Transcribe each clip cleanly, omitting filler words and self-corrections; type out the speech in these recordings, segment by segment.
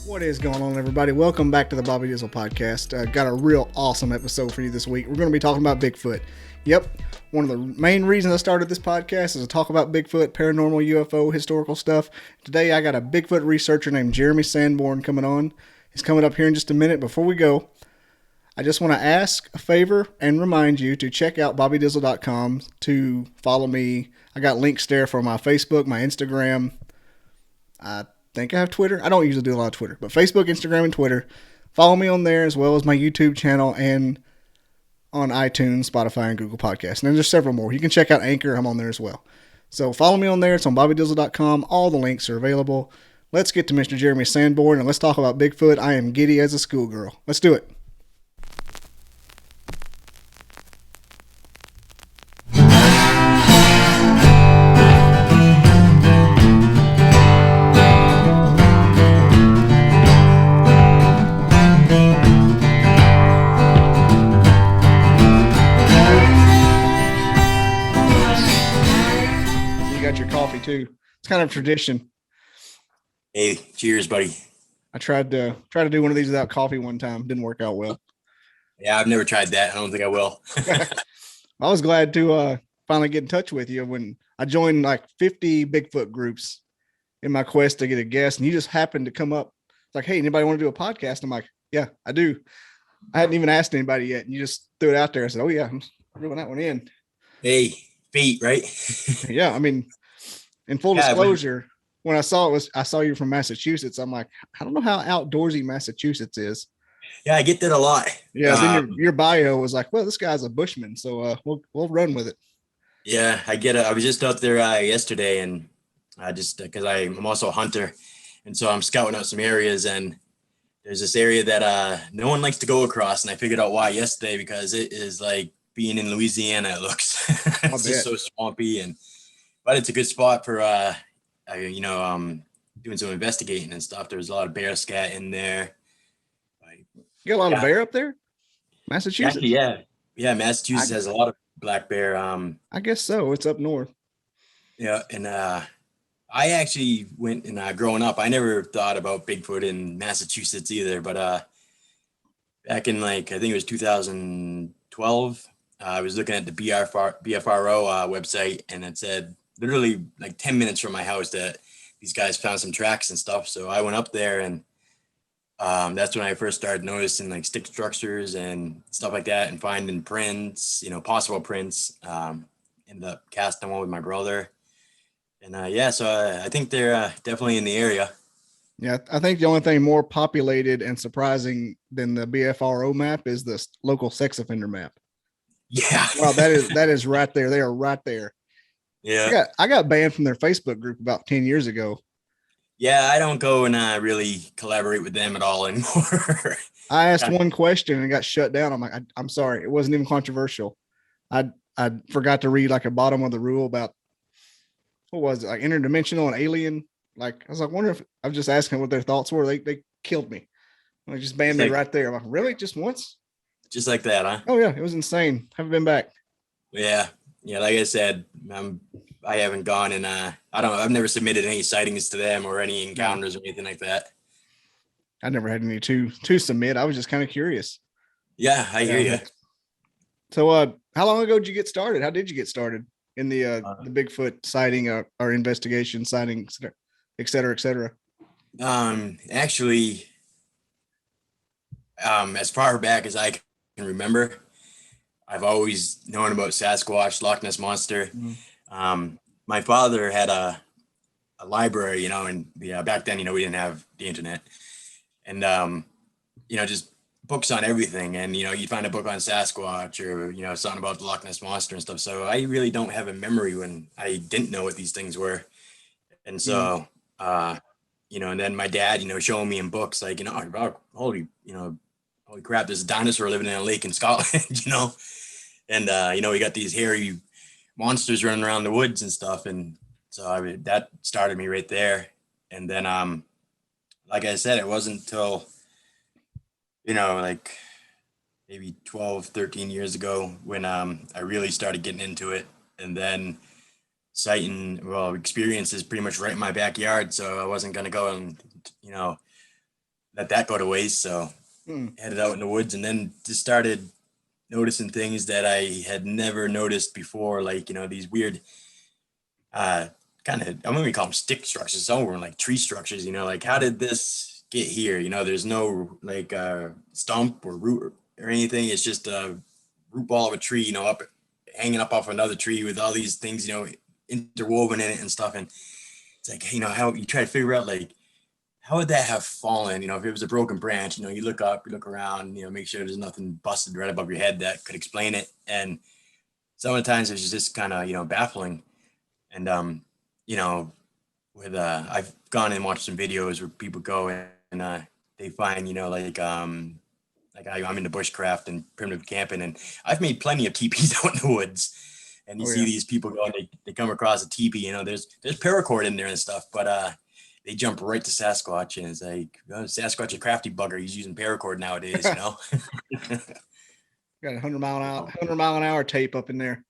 What is going on, everybody? Welcome back to the Bobby Dizzle podcast. Got a real awesome episode for you this week. We're going to be talking about Bigfoot. Yep, one of the main reasons I started this podcast is to talk about Bigfoot, paranormal, UFO, historical stuff. Today I got a Bigfoot researcher named Jeremy Sanborn coming on. He's coming up here in just a minute. Before we go, I just want to ask a favor and remind you to check out BobbyDizzle.com to follow me. I got links there for my Facebook, my Instagram. I think I have Twitter. I don't usually do a lot of Twitter, but Facebook, Instagram, and Twitter. Follow me on there as well as my YouTube channel and on iTunes, Spotify, and Google Podcasts. And then there's several more. You can check out Anchor. I'm on there as well. So follow me on there. It's on BobbyDizzle.com. All the links are available. Let's get to Mr. Jeremy Sanborn and let's talk about Bigfoot. I am giddy as a schoolgirl. Let's do it. Too. It's kind of tradition. Hey, cheers, buddy. I tried to do one of these without coffee one time. Didn't work out well. Yeah, I've never tried that. I don't think I will. I was glad to finally get in touch with you when I joined like 50 Bigfoot groups in my quest to get a guest, and you just happened to come up. It's like, hey, anybody want to do a podcast? I'm like, yeah, I do. I hadn't even asked anybody yet, and you just threw it out there. I said, oh yeah, I'm throwing that one in. Hey, feet, right? Yeah, I mean, in full disclosure, when I saw you from Massachusetts. I'm like, I don't know how outdoorsy Massachusetts is. Yeah, I get that a lot. Yeah, then your bio was like, well, this guy's a bushman, so we'll run with it. Yeah, I get it. I was just out there yesterday, and I just because I'm also a hunter, and so I'm scouting out some areas, and there's this area that no one likes to go across, and I figured out why yesterday because it is like being in Louisiana. It looks it's just so swampy but it's a good spot for, doing some investigating and stuff. There's a lot of bear scat in there. You got a lot of bear up there? Massachusetts? Actually, yeah. Massachusetts has a lot of black bear. I guess so. It's up north. Yeah, and I actually went and growing up, I never thought about Bigfoot in Massachusetts either. But back in I think it was 2012, I was looking at the BFRO website, and it said literally like 10 minutes from my house that these guys found some tracks and stuff. So I went up there, and that's when I first started noticing like stick structures and stuff like that, and finding prints, possible prints. Ended up casting one with my brother, and so I think they're definitely in the area. Yeah, I think the only thing more populated and surprising than the BFRO map is the local sex offender map. Yeah. Wow, that is right there. They are right there. Yeah. I got banned from their Facebook group about 10 years ago. Yeah, I don't go and really collaborate with them at all anymore. I asked one question and got shut down. I'm like, I'm sorry. It wasn't even controversial. I forgot to read like a bottom of the rule about, what was it, like interdimensional and alien. Like, I was like, wonder if I was just asking what their thoughts were. They killed me. They just banned me right there. I'm like, really? Just once? Just like that, huh? Oh yeah, it was insane. Haven't been back. Yeah. Like I said, I haven't gone and I've never submitted any sightings to them or any encounters or anything like that. I never had any to submit. I was just kind of curious. Yeah, I hear you. So, how long ago did you get started? How did you get started in the Bigfoot sighting or investigation, sightings, et cetera, et cetera? Actually, as far back as I can remember, I've always known about Sasquatch, Loch Ness Monster. Mm-hmm. My father had a library, and back then, we didn't have the internet, and just books on everything. And you'd find a book on Sasquatch or something about the Loch Ness Monster and stuff. So I really don't have a memory when I didn't know what these things were. And so, and then my dad, showing me in books like, holy crap, there's a dinosaur living in a lake in Scotland, and we got these hairy monsters running around the woods and stuff. And so that started me right there. And then, like I said, it wasn't until, maybe 12, 13 years ago when I really started getting into it. And then experience is pretty much right in my backyard. So I wasn't going to go and, let that go to waste. So headed out in the woods, and then just started noticing things that I had never noticed before, like, these weird kind of, I'm gonna call them stick structures. Some were like tree structures, like, how did this get here? There's no like stump or root or anything. It's just a root ball of a tree, up hanging up off another tree with all these things, interwoven in it and stuff. And it's like, how you try to figure out, like, how would that have fallen? If it was a broken branch, you look up, you look around, make sure there's nothing busted right above your head that could explain it. And some of the times it's just kind of, baffling. And, with, I've gone and watched some videos where people go and they find, like I'm into bushcraft and primitive camping, and I've made plenty of teepees out in the woods. And you see these people go and they come across a teepee, there's paracord in there and stuff, but they jump right to Sasquatch, and it's like, Sasquatch a crafty bugger. He's using paracord nowadays, Got a 100-mile-an-hour tape up in there.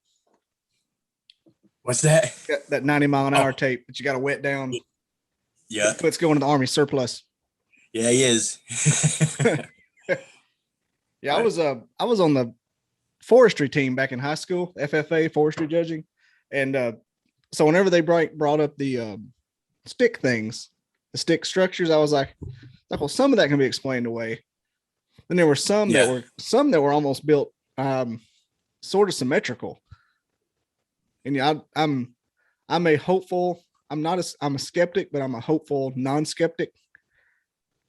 What's that? Got that 90-mile-an-hour tape that you got to wet down. Yeah. It's going to the Army surplus. Yeah, he is. Yeah, I was on the forestry team back in high school, FFA, forestry judging. And so whenever they brought up the stick things, the stick structures, I was like, well, some of that can be explained away. Then there were some that were almost built sort of symmetrical. And I'm a hopeful. I'm a skeptic, but I'm a hopeful non-skeptic.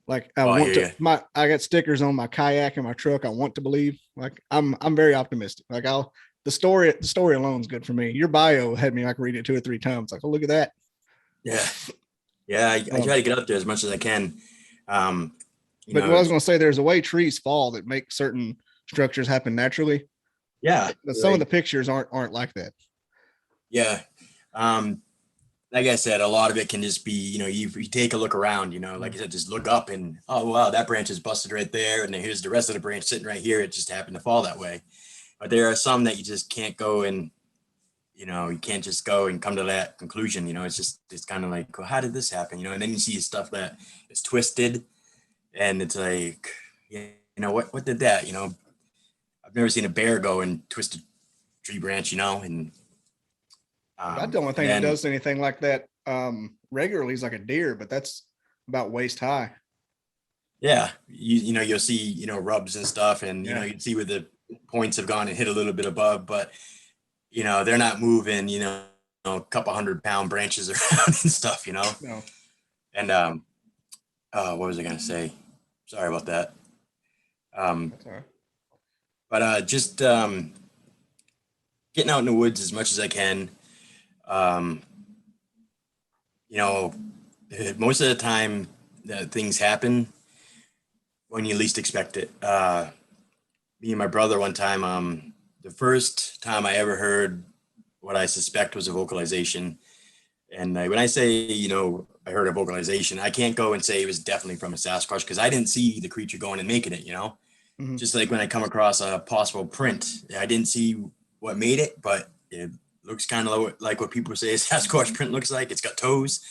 Like I got stickers on my kayak and my truck. I want to believe. Like I'm very optimistic. Like the story alone is good for me. Your bio had me like read it 2 or 3 times. Like, oh, look at that. Yeah. I try to get up there as much as I can. But what I was going to say, there's a way trees fall that make certain structures happen naturally. Yeah, but some of the pictures aren't like that. Yeah. Like I said, a lot of it can just be, you take a look around, like I said, just look up and, oh, wow, that branch is busted right there. And then here's the rest of the branch sitting right here. It just happened to fall that way. But there are some that you just can't go and, you can't just go and come to that conclusion. It's kind of like, well, how did this happen? And then you see stuff that is twisted and it's like, what did that, I've never seen a bear go and twist a tree branch, and that's the only thing that does anything like that regularly is like a deer, but that's about waist high. Yeah, you'll see rubs and stuff, and you'd see where the points have gone and hit a little bit above, but they're not moving a couple 100-pound branches around and stuff. No. And what was I gonna say? Sorry about that. That's all right. But just getting out in the woods as much as I can. Most of the time that things happen when you least expect it. Me and my brother one time, the first time I ever heard what I suspect was a vocalization. And when I say, I heard a vocalization, I can't go and say it was definitely from a Sasquatch because I didn't see the creature going and making it, Mm-hmm. Just like when I come across a possible print, I didn't see what made it, but it looks kind of like what people say a Sasquatch print looks like. It's got toes.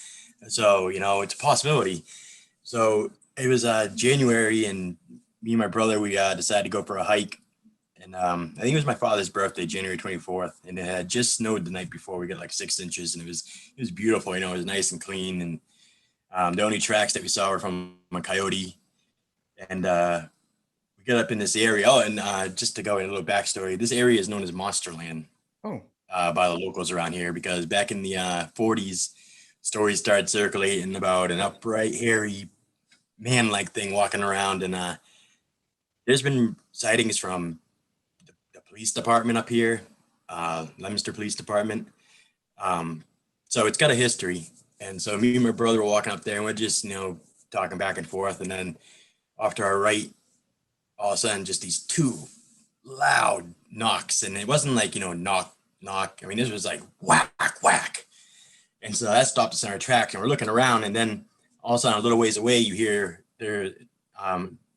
So, it's a possibility. So it was January, and me and my brother, we decided to go for a hike. And I think it was my father's birthday, January 24th. And it had just snowed the night before. We got like 6 inches, and it was beautiful. It was nice and clean. And the only tracks that we saw were from a coyote. And we got up in this area. Oh, and just to go in a little backstory, this area is known as Monsterland. Oh. By the locals around here, because back in the 40s, stories started circulating about an upright, hairy, man-like thing walking around, and there's been sightings from the police department up here, Leominster Police Department. So it's got a history, and so me and my brother were walking up there, and we're just talking back and forth, and then off to our right, all of a sudden, just these 2 loud knocks, and it wasn't like knock. I mean, this was like whack, whack. And so that stopped us in our tracks, and we're looking around, and then all of a sudden, a little ways away, you hear there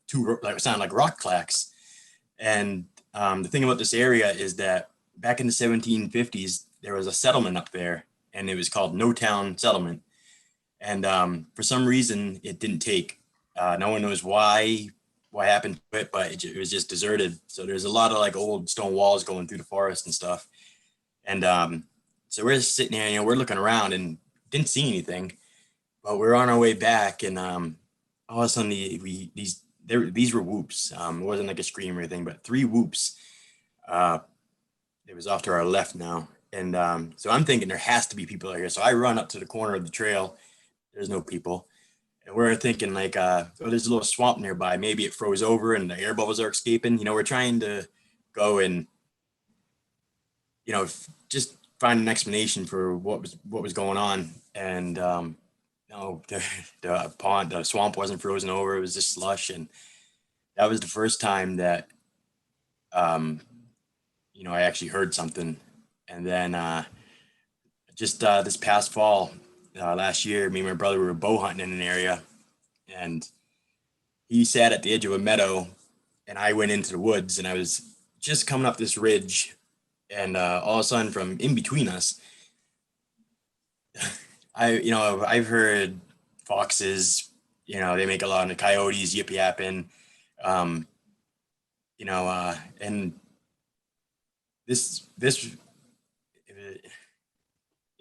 2 sound like rock clacks. And the thing about this area is that back in the 1750s, there was a settlement up there, and it was called No Town Settlement. And for some reason, it didn't take. No one knows what happened to it, but it was just deserted. So there's a lot of like old stone walls going through the forest and stuff. And so we're just sitting here, we're looking around and didn't see anything, but we're on our way back, and all of a sudden these were whoops. It wasn't like a scream or anything, but 3 whoops. It was off to our left now. And so I'm thinking there has to be people out here. So I run up to the corner of the trail. There's no people. And we're thinking like, there's a little swamp nearby. Maybe it froze over and the air bubbles are escaping. We're trying to go and, just find an explanation for what was going on. And no, the swamp wasn't frozen over. It was just slush. And that was the first time that, I actually heard something. And then just this past fall, last year, me and my brother were bow hunting in an area, and he sat at the edge of a meadow, and I went into the woods, and I was just coming up this ridge, and all of a sudden from in between us, I've heard foxes, they make a lot of the coyotes yip yapping, and this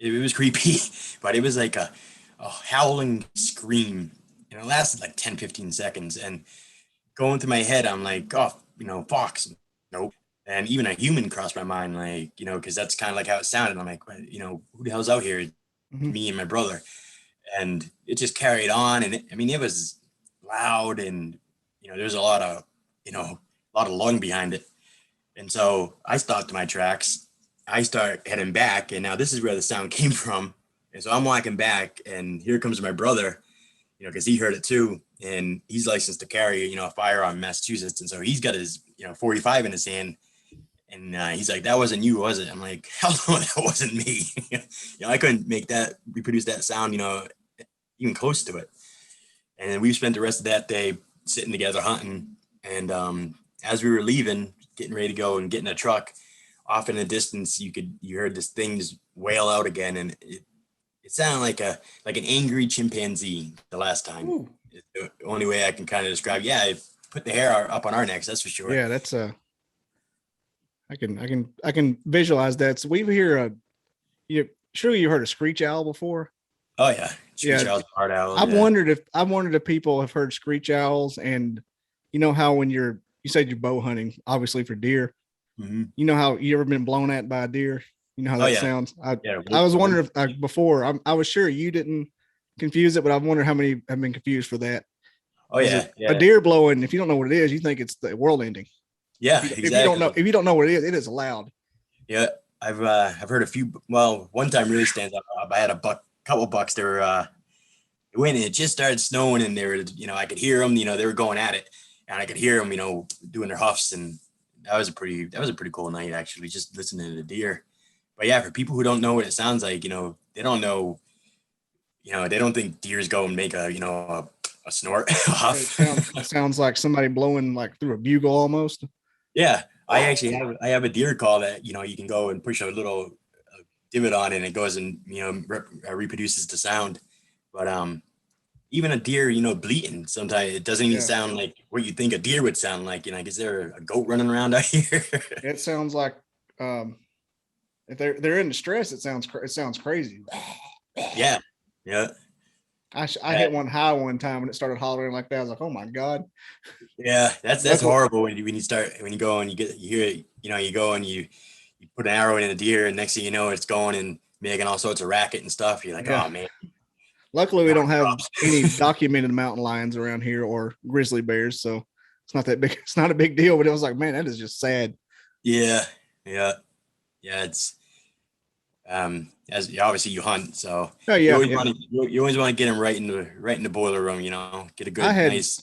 it was creepy, but it was like a howling scream, and it lasted like 10-15 seconds. And going through my head, I'm like, oh, fox, nope. And even a human crossed my mind, like, because that's kind of like how it sounded. I'm like, who the hell's out here? Mm-hmm. Me and my brother. And it just carried on, and it was loud, and there's a lot of lung behind it. And so I stopped my tracks. I start heading back, and now this is where the sound came from. And so I'm walking back, and here comes my brother, because he heard it too, and he's licensed to carry, a firearm in Massachusetts, and so he's got his, 45 in his hand, and he's like, "That wasn't you, was it?" I'm like, "Hell no, that wasn't me." I couldn't reproduce that sound, even close to it. And then we spent the rest of that day sitting together hunting, and as we were leaving, getting ready to go and get in a truck, off in the distance, you heard this thing just wail out again, and it sounded like an angry chimpanzee the last time. Ooh. The only way I can kind of describe. Yeah, it put the hair up on our necks, that's for sure. Yeah, that's I can visualize that. So we hear surely you heard a screech owl before. Oh yeah, screech owls, hard owls. I've wondered if people have heard screech owls, and how when you said you're bow hunting, obviously for deer. Mm-hmm. You know how you ever been blown at by a deer? You know how that sounds? I was wondering if before, I was sure you didn't confuse it, but I wonder how many have been confused for that. Oh yeah. A deer blowing, if you don't know what it is, you think it's the world ending. Yeah, exactly. If you don't know what it is loud. Yeah, I've heard a few. Well, one time really stands out. I had a couple bucks. They were when it just started snowing, and they were, I could hear them. They were going at it, and I could hear them, doing their huffs, and that was a pretty cool night, actually, just listening to the deer. But yeah, for people who don't know what it sounds like, they don't know, they don't think deers go and make a snort. It sounds like somebody blowing like through a bugle almost. Yeah, I actually have a deer call that, you can go and push a little divot on, and it goes and, reproduces the sound. But even a deer, bleating, sometimes it doesn't even sound like what you think a deer would sound like. Is there a goat running around out here? It sounds like if they're in distress, it sounds crazy. Yeah. I hit one high one time when it started hollering like that. I was like, oh my God. Yeah, that's horrible when you go and you hear it, you go and you put an arrow in a deer, and next thing you know, it's going and making all sorts of racket and stuff. You're like, oh man. Luckily, we don't have any documented mountain lions around here or grizzly bears, so it's not that big. It's not a big deal, but it was like, man, that is just sad. Yeah. It's as obviously you hunt, so you always want to get them right in the boiler room. Get a good nice.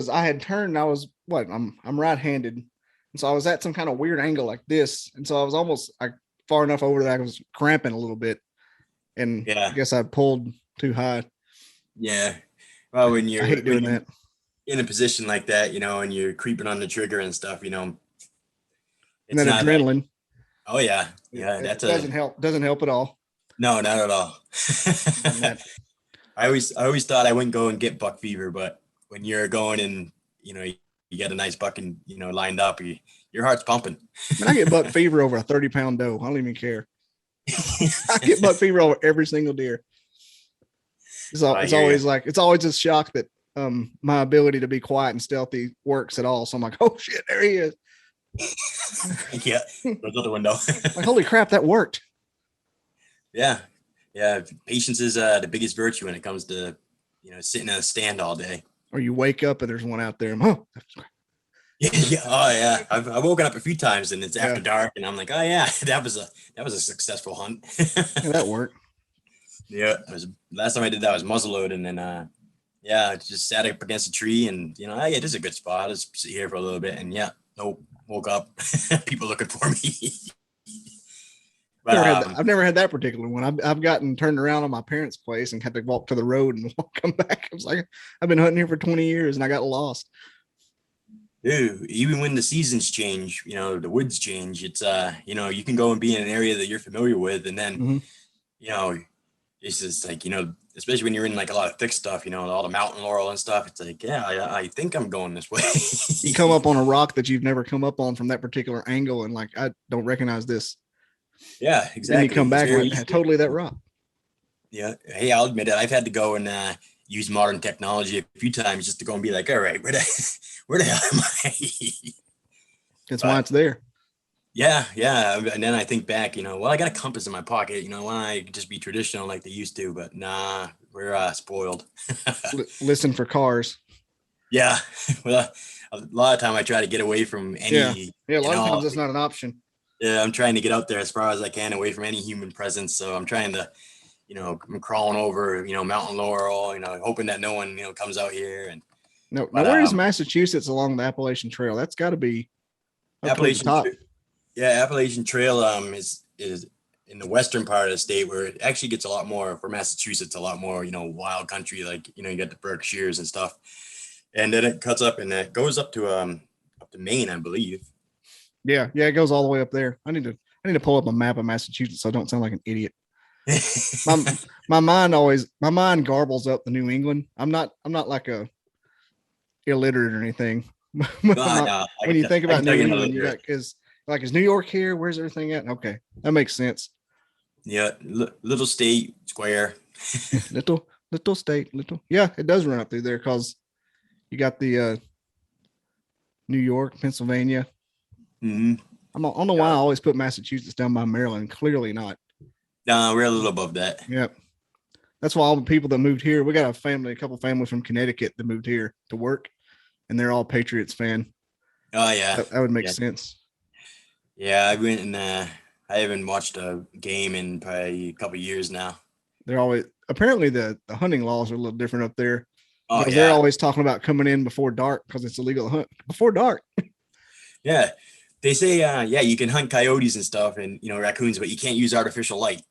I had turned. I was I'm right-handed, and so I was at some kind of weird angle like this, and so I was almost far enough over that I was cramping a little bit. And I guess I pulled too high. Yeah. Well, when you're that in a position like that, and you're creeping on the trigger and stuff, it's and then adrenaline. Oh yeah. Yeah. That doesn't help at all. No, not at all. I always thought I wouldn't go and get buck fever, but when you're going and you get a nice buck and lined up, your heart's pumping. Man, I get buck fever over a 30-pound doe. I don't even care. I get buck fever over every single deer. It's always it's always a shock that my ability to be quiet and stealthy works at all. So I'm like, oh shit, there he is. Yeah, goes out the window. Like, holy crap, that worked. Yeah. Patience is the biggest virtue when it comes to sitting in a stand all day. Or you wake up and there's one out there. Oh, yeah. Oh yeah. I've woken up a few times and it's after dark and I'm like, oh yeah, that was a successful hunt. Yeah, that worked. Yeah. Last time I did that was muzzleload, and then I just sat up against a tree and this is a good spot. I'll just sit here for a little bit, and woke up. People looking for me. But, I've never had that particular one. I've gotten turned around on my parents' place and had to walk to the road and come back. I was like, I've been hunting here for 20 years and I got lost. Dude, even when the seasons change, the woods change. It's you can go and be in an area that you're familiar with, and then it's just like especially when you're in like a lot of thick stuff, all the mountain laurel and stuff. It's like, I think I'm going this way. You come up on a rock that you've never come up on from that particular angle, and like, I don't recognize this. Yeah, exactly. Then you come back and like, totally that rock. Yeah. Hey, I'll admit it. I've had to go and use modern technology a few times just to go and be like, all right, where the hell am I? That's why it's there. Yeah. And then I think back, I got a compass in my pocket. Why don't I just be traditional like they used to? But nah, we're spoiled. Listen for cars. Yeah. Well, a lot of time I try to get away from any. Yeah. A lot of times that's not an option. Yeah, I'm trying to get out there as far as I can away from any human presence. So I'm trying to, I'm crawling over, mountain laurel, hoping that no one, comes out here. And where is Massachusetts along the Appalachian Trail? That's got to be Appalachian top. Yeah, Appalachian Trail is in the western part of the state, where it actually gets a lot more for Massachusetts, a lot more, wild country, like you got the Berkshires and stuff, and then it cuts up and it goes up to Maine, I believe. Yeah, it goes all the way up there. I need to pull up a map of Massachusetts so I don't sound like an idiot. my mind garbles up the New England. I'm not like a illiterate or anything. When you think about New England, you got is New York here? Where's everything at? Okay, that makes sense. Yeah, little state square. little state, little. Yeah, it does run up through there because you got the New York, Pennsylvania. Mm-hmm. I don't know why I always put Massachusetts down by Maryland. Clearly not. No, we're a little above that. Yep. That's why all the people that moved here, we got a couple families from Connecticut that moved here to work, and they're all Patriots fan. Oh yeah, that would make sense. Yeah, I went and I haven't watched a game in probably a couple of years now. They're always apparently the hunting laws are a little different up there. Oh yeah, they're always talking about coming in before dark because it's illegal to hunt before dark. Yeah. They say, you can hunt coyotes and stuff and, raccoons, but you can't use artificial light.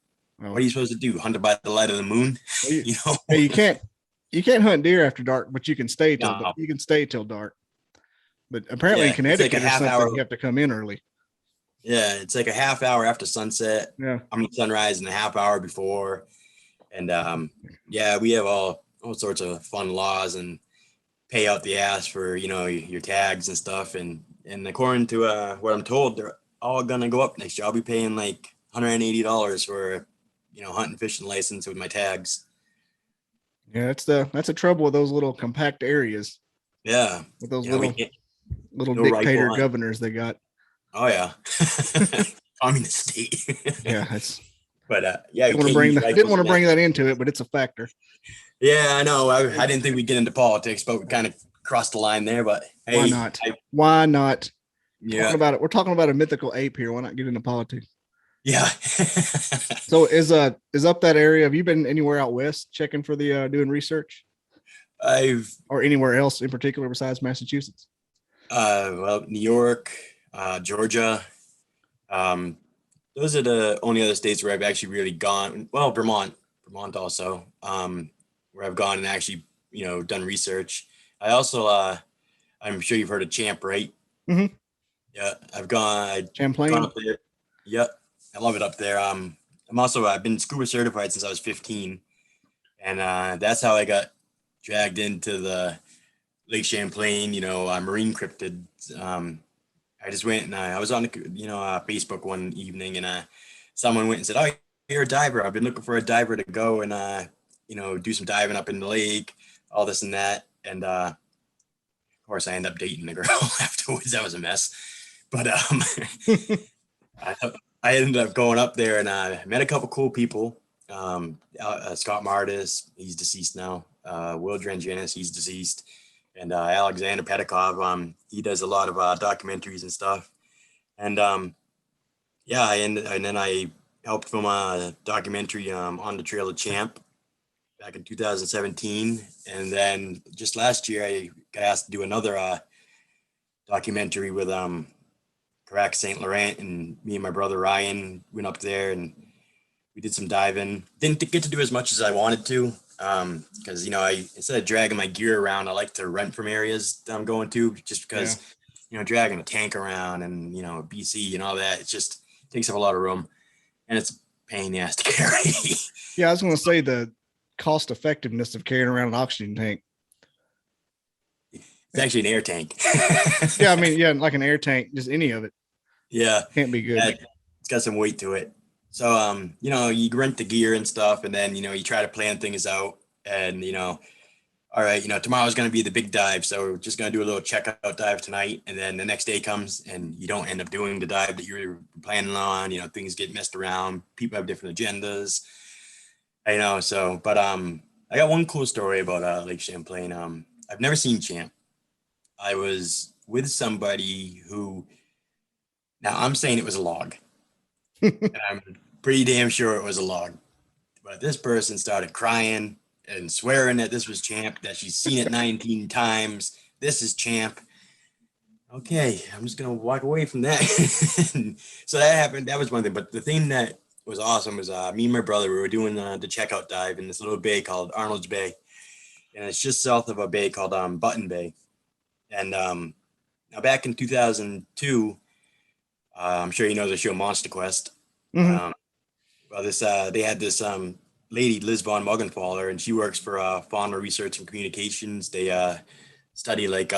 Oh. What are you supposed to do? Hunt by the light of the moon? Hey, you can't hunt deer after dark, but you can stay till dark. But apparently in Connecticut, it's like a half hour. You have to come in early. Yeah, it's like a half hour after sunset. Yeah. Sunrise and a half hour before. And we have all sorts of fun laws and pay out the ass for, your tags and stuff. And according to what I'm told, they're all gonna go up next year. I'll be paying like $180 for hunting fishing license with my tags. Yeah, that's the trouble with those little compact areas. Yeah, with those little dictator governors they got. Oh yeah, communist state. Yeah, that's. But didn't want to bring that into it, but it's a factor. Yeah, I know. I didn't think we'd get into politics, but we kind of crossed the line there. But hey, why not? Why not? Yeah, we're talking about a mythical ape here. Why not get into politics? Yeah. So is up that area? Have you been anywhere out west checking for the doing research? Or anywhere else in particular besides Massachusetts? New York, Georgia. Those are the only other states where I've actually really gone. Well, Vermont also, where I've gone and actually, done research. I also, I'm sure you've heard of Champ, right? Mm-hmm. Yeah, I've gone. Champlain. Gone up there. Yep, I love it up there. I've been scuba certified since I was 15, And that's how I got dragged into the Lake Champlain, marine cryptids. I just went and I was on, Facebook one evening, and someone went and said, "Oh, you're a diver. I've been looking for a diver to go and do some diving up in the lake, all this and that." And of course, I ended up dating the girl afterwards. That was a mess. But I, I ended up going up there and I met a couple cool people. Scott Martis, he's deceased now. Will Drangenis, he's deceased. And Alexander Pedikov, he does a lot of documentaries and stuff. And and then I helped film a documentary on the Trail of Champ back in 2017. And then just last year, I got asked to do another documentary with Carac St. Laurent, and me and my brother Ryan went up there and we did some diving. Didn't get to do as much as I wanted to because instead of dragging my gear around, I like to rent from areas that I'm going to, just because dragging a tank around and BC and all that, it just takes up a lot of room and it's a pain in the ass to carry. Yeah, I was going to say the cost effectiveness of carrying around an oxygen tank. It's actually an air tank. Yeah, I mean, yeah, like an air tank, just any of it. Yeah, can't be good. It's got some weight to it. So, you rent the gear and stuff, and then, you try to plan things out and, all right, tomorrow's going to be the big dive. So we're just going to do a little checkout dive tonight. And then the next day comes and you don't end up doing the dive that you were planning on, things get messed around. People have different agendas, but I got one cool story about Lake Champlain. I've never seen Champ. I was with somebody who, now I'm saying it was a log. And I'm pretty damn sure it was a log. But this person started crying and swearing that this was Champ, that she's seen it 19 times. This is Champ. Okay, I'm just going to walk away from that. So that happened. That was one thing. But the thing that was awesome was me and my brother, we were doing the checkout dive in this little bay called Arnold's Bay. And it's just south of a bay called Button Bay. And now back in 2002, I'm sure you know the show Monster Quest. Mm-hmm. They had this lady, Liz Von Muggenthaler, and she works for Fauna Research and Communications. They study like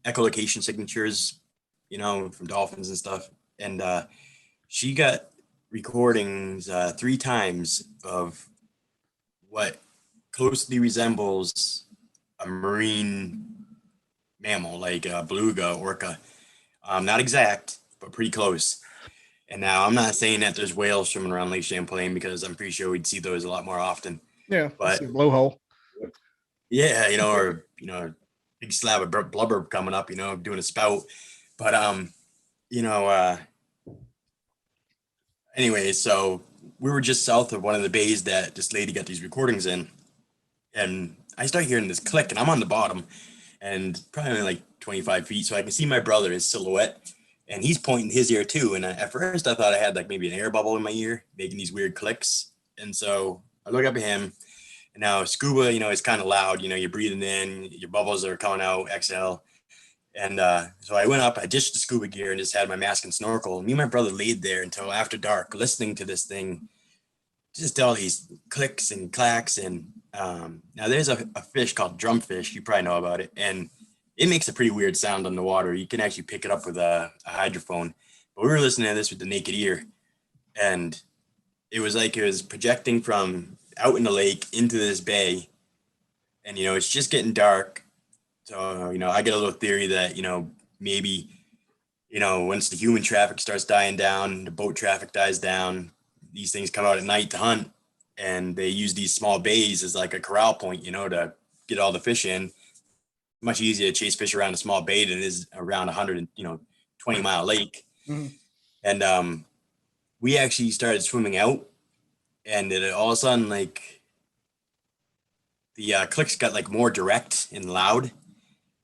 echolocation signatures, from dolphins and stuff. And she got recordings 3 times of what closely resembles a marine mammal, like a beluga, orca. Not exact, but pretty close. And now I'm not saying that there's whales swimming around Lake Champlain, because I'm pretty sure we'd see those a lot more often. Yeah, but blowhole. Yeah, or big slab of blubber coming up, doing a spout. But anyway, so we were just south of one of the bays that this lady got these recordings in, and I start hearing this click, and I'm on the bottom, and probably only like 25 feet, so I can see my brother, his silhouette. And he's pointing his ear too. And at first I thought I had like maybe an air bubble in my ear making these weird clicks. And so I look up at him, and now scuba, is kind of loud, you're breathing in, your bubbles are coming out, exhale. And so I went up, I ditched the scuba gear and just had my mask and snorkel. And me and my brother laid there until after dark, listening to this thing, just all these clicks and clacks. And now there's a fish called drumfish. You probably know about it. And it makes a pretty weird sound on the water. You can actually pick it up with a hydrophone. But we were listening to this with the naked ear. And it was like it was projecting from out in the lake into this bay. And, it's just getting dark. So, I get a little theory that, maybe, once the human traffic starts dying down, the boat traffic dies down, these things come out at night to hunt. And they use these small bays as like a corral point, to get all the fish in. Much easier to chase fish around a small bay than it is around 120-mile lake. Mm-hmm. And we actually started swimming out, and it all of a sudden, like, the clicks got like more direct and loud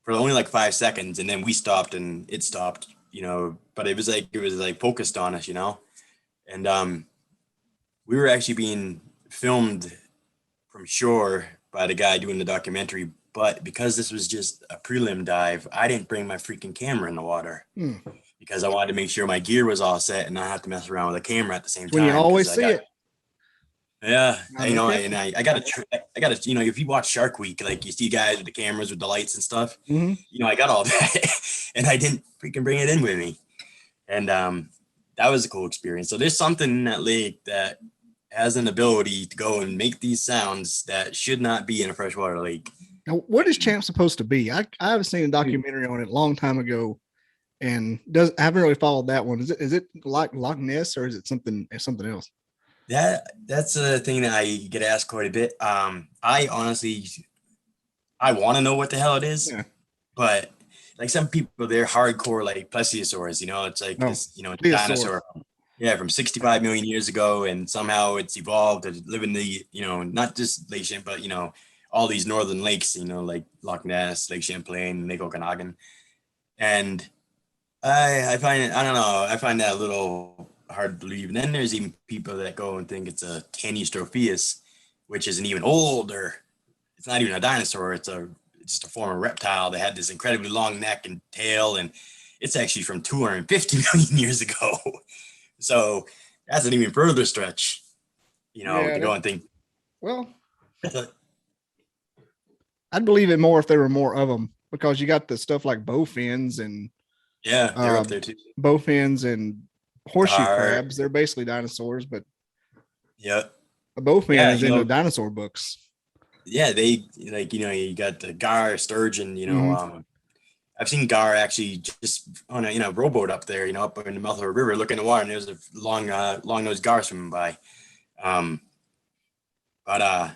for only like 5 seconds, and then we stopped and it stopped, but it was like focused on us, and we were actually being filmed from shore by the guy doing the documentary. But because this was just a prelim dive, I didn't bring my freaking camera in the water because I wanted to make sure my gear was all set and not have to mess around with a camera at the same time. When you always see it. Yeah, They can't. I got to, if you watch Shark Week, like you see guys with the cameras with the lights and stuff, Hmm. I got all that, and I didn't freaking bring it in with me, and that was a cool experience. So there's something in that lake that has an ability to go and make these sounds that should not be in a freshwater lake. Now, what is Champ supposed to be? I have seen a documentary on it a long time ago, and I haven't really followed that one. Is it like Loch Ness, or is it something else? That's a thing that I get asked quite a bit. I honestly, I want to know what the hell it is, Yeah. but like some people, they're hardcore like plesiosaurs. It's like No. this, Plesiosaur. dinosaur, yeah, from 65 million years ago, and somehow it's evolved to live in the, not just Lake Champlain, but all these northern lakes, like Loch Ness, Lake Champlain, Lake Okanagan, and I find it, I don't know, I find that a little hard to believe. And then there's even people that go and think it's a Tanystropheus, which is an even older. It's not even a dinosaur. It's just a former reptile that had this incredibly long neck and tail, and it's actually from 250 million years ago. So that's an even further stretch, Yeah. to go and think. Well, I'd believe it more if there were more of them, because you got the stuff like bowfins and Yeah, they're up there too. bowfins and horseshoe Gar, crabs. They're basically dinosaurs, but yeah, a bowfin yeah, is in the dinosaur books. yeah. They like you got the gar, sturgeon. Mhm. I've seen gar actually just on a rowboat up there, up in the mouth of a river, looking in the water, and there's a long nosed gar swimming by. Um, but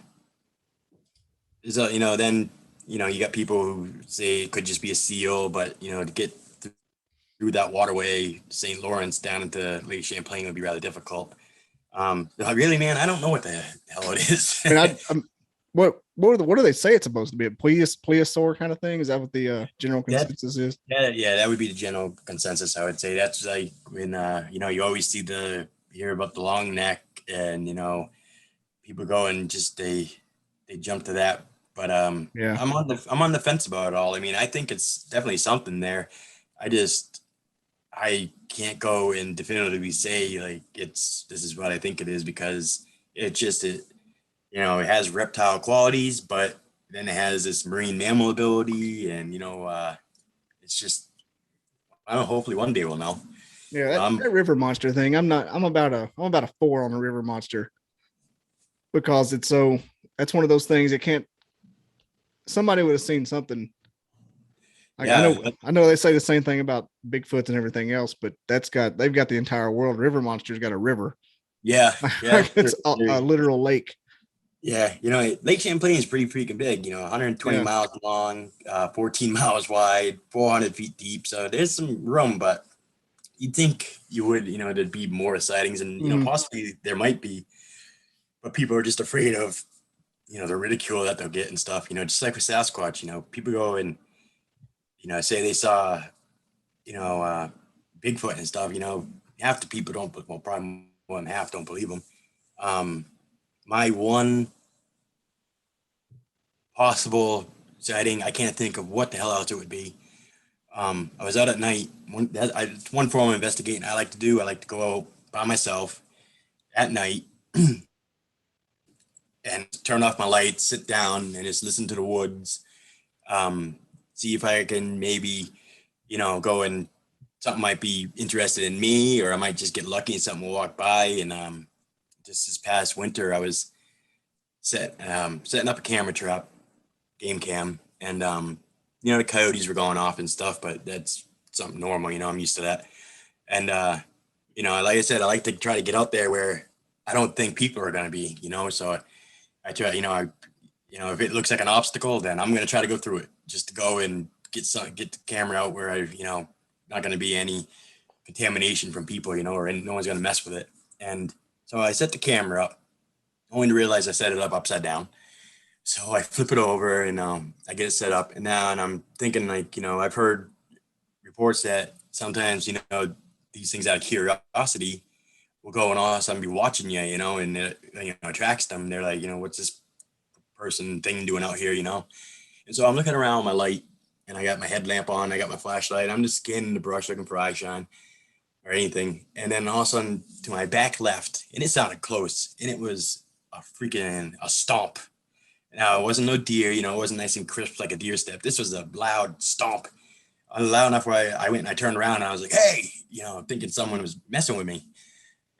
so then you got people who say it could just be a seal, but to get through that waterway, St. Lawrence down into Lake Champlain would be rather difficult. Really, man, I don't know what the hell it is. I mean, what do they say it's supposed to be? A plesiosaur kind of thing? Is that what the general That consensus is? yeah, that would be the general consensus. I would say that's like when you always hear about the long neck, and people go and just they jump to that. But Yeah. I'm on the fence about it all. I mean, I think it's definitely something there. I can't go and definitively say like this is what I think it is, because it has reptile qualities, but then it has this marine mammal ability, and it's just, I don't know, hopefully one day we'll know. Yeah, But that river monster thing. I'm about a 4 on the river monster, because that's one of those things that can't somebody would have seen something. Like I yeah, know I know they say the same thing about Bigfoots and everything else, but they've got the entire world. River monster's got a river. yeah, yeah, It's a literal lake. yeah. Lake Champlain is pretty freaking big. 120 Yeah. miles long, 14 miles wide, 400 feet deep. So there's some room, but you'd think you would, there'd be more sightings, and Mhm. possibly there might be, but people are just afraid of, the ridicule that they'll get and stuff. Just like with Sasquatch. People go and say they saw, Bigfoot and stuff. Half the people don't. Well, probably more than half don't believe them. Um, my one possible sighting, I can't think of what the hell else it would be. I was out at night. One form of investigating I like to do. I like to go out by myself at night and turn off my lights, sit down, and just listen to the woods. See if I can maybe, go and something might be interested in me, or I might just get lucky and something will walk by. And just this past winter, I was setting up a camera trap, game cam, and the coyotes were going off and stuff, but that's something normal. I'm used to that. And like I said, I like to try to get out there where I don't think people are going to be. So I try. If it looks like an obstacle, then I'm going to try to go through it, just to go and get the camera out where not going to be any contamination from people, or no one's going to mess with it. And so I set the camera up, only to realize I set it up upside down. So I flip it over, and I get it set up, and now, and I'm thinking, like, I've heard reports that sometimes, these things out of curiosity will go and all of a sudden be watching you, and it, attracts them. They're like, what's this person thing doing out here, And so I'm looking around with my light, and I got my headlamp on, I got my flashlight. I'm just scanning the brush looking for eye shine or anything. And then all of a sudden, to my back left, and it sounded close, and it was a stomp. Now it wasn't no deer, you know, it wasn't nice and crisp like a deer step. This was a loud stomp, loud enough where I went and I turned around and I was like, hey, you know, thinking someone was messing with me.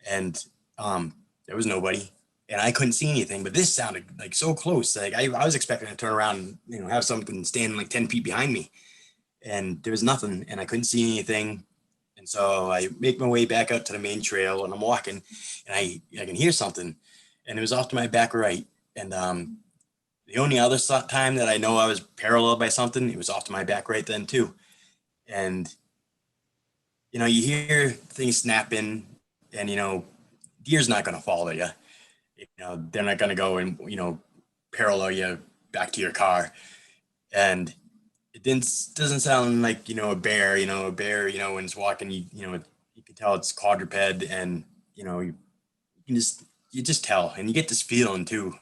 And there was nobody and I couldn't see anything, but this sounded like so close. Like I was expecting to turn around and, you know, have something standing like 10 feet behind me, and there was nothing and I couldn't see anything. And so I make my way back out to the main trail and I'm walking and I can hear something, and it was off to my back right. And the only other time that I know I was paralleled by something, it was off to my back right then too. And, you know, you hear things snapping and, you know, deer's not going to follow you. You know, they're not going to go and, you know, parallel you back to your car. And it doesn't sound like, you know, a bear, you know, when it's walking, you know, you can tell it's quadruped, and, you know, you just tell, and you get this feeling too.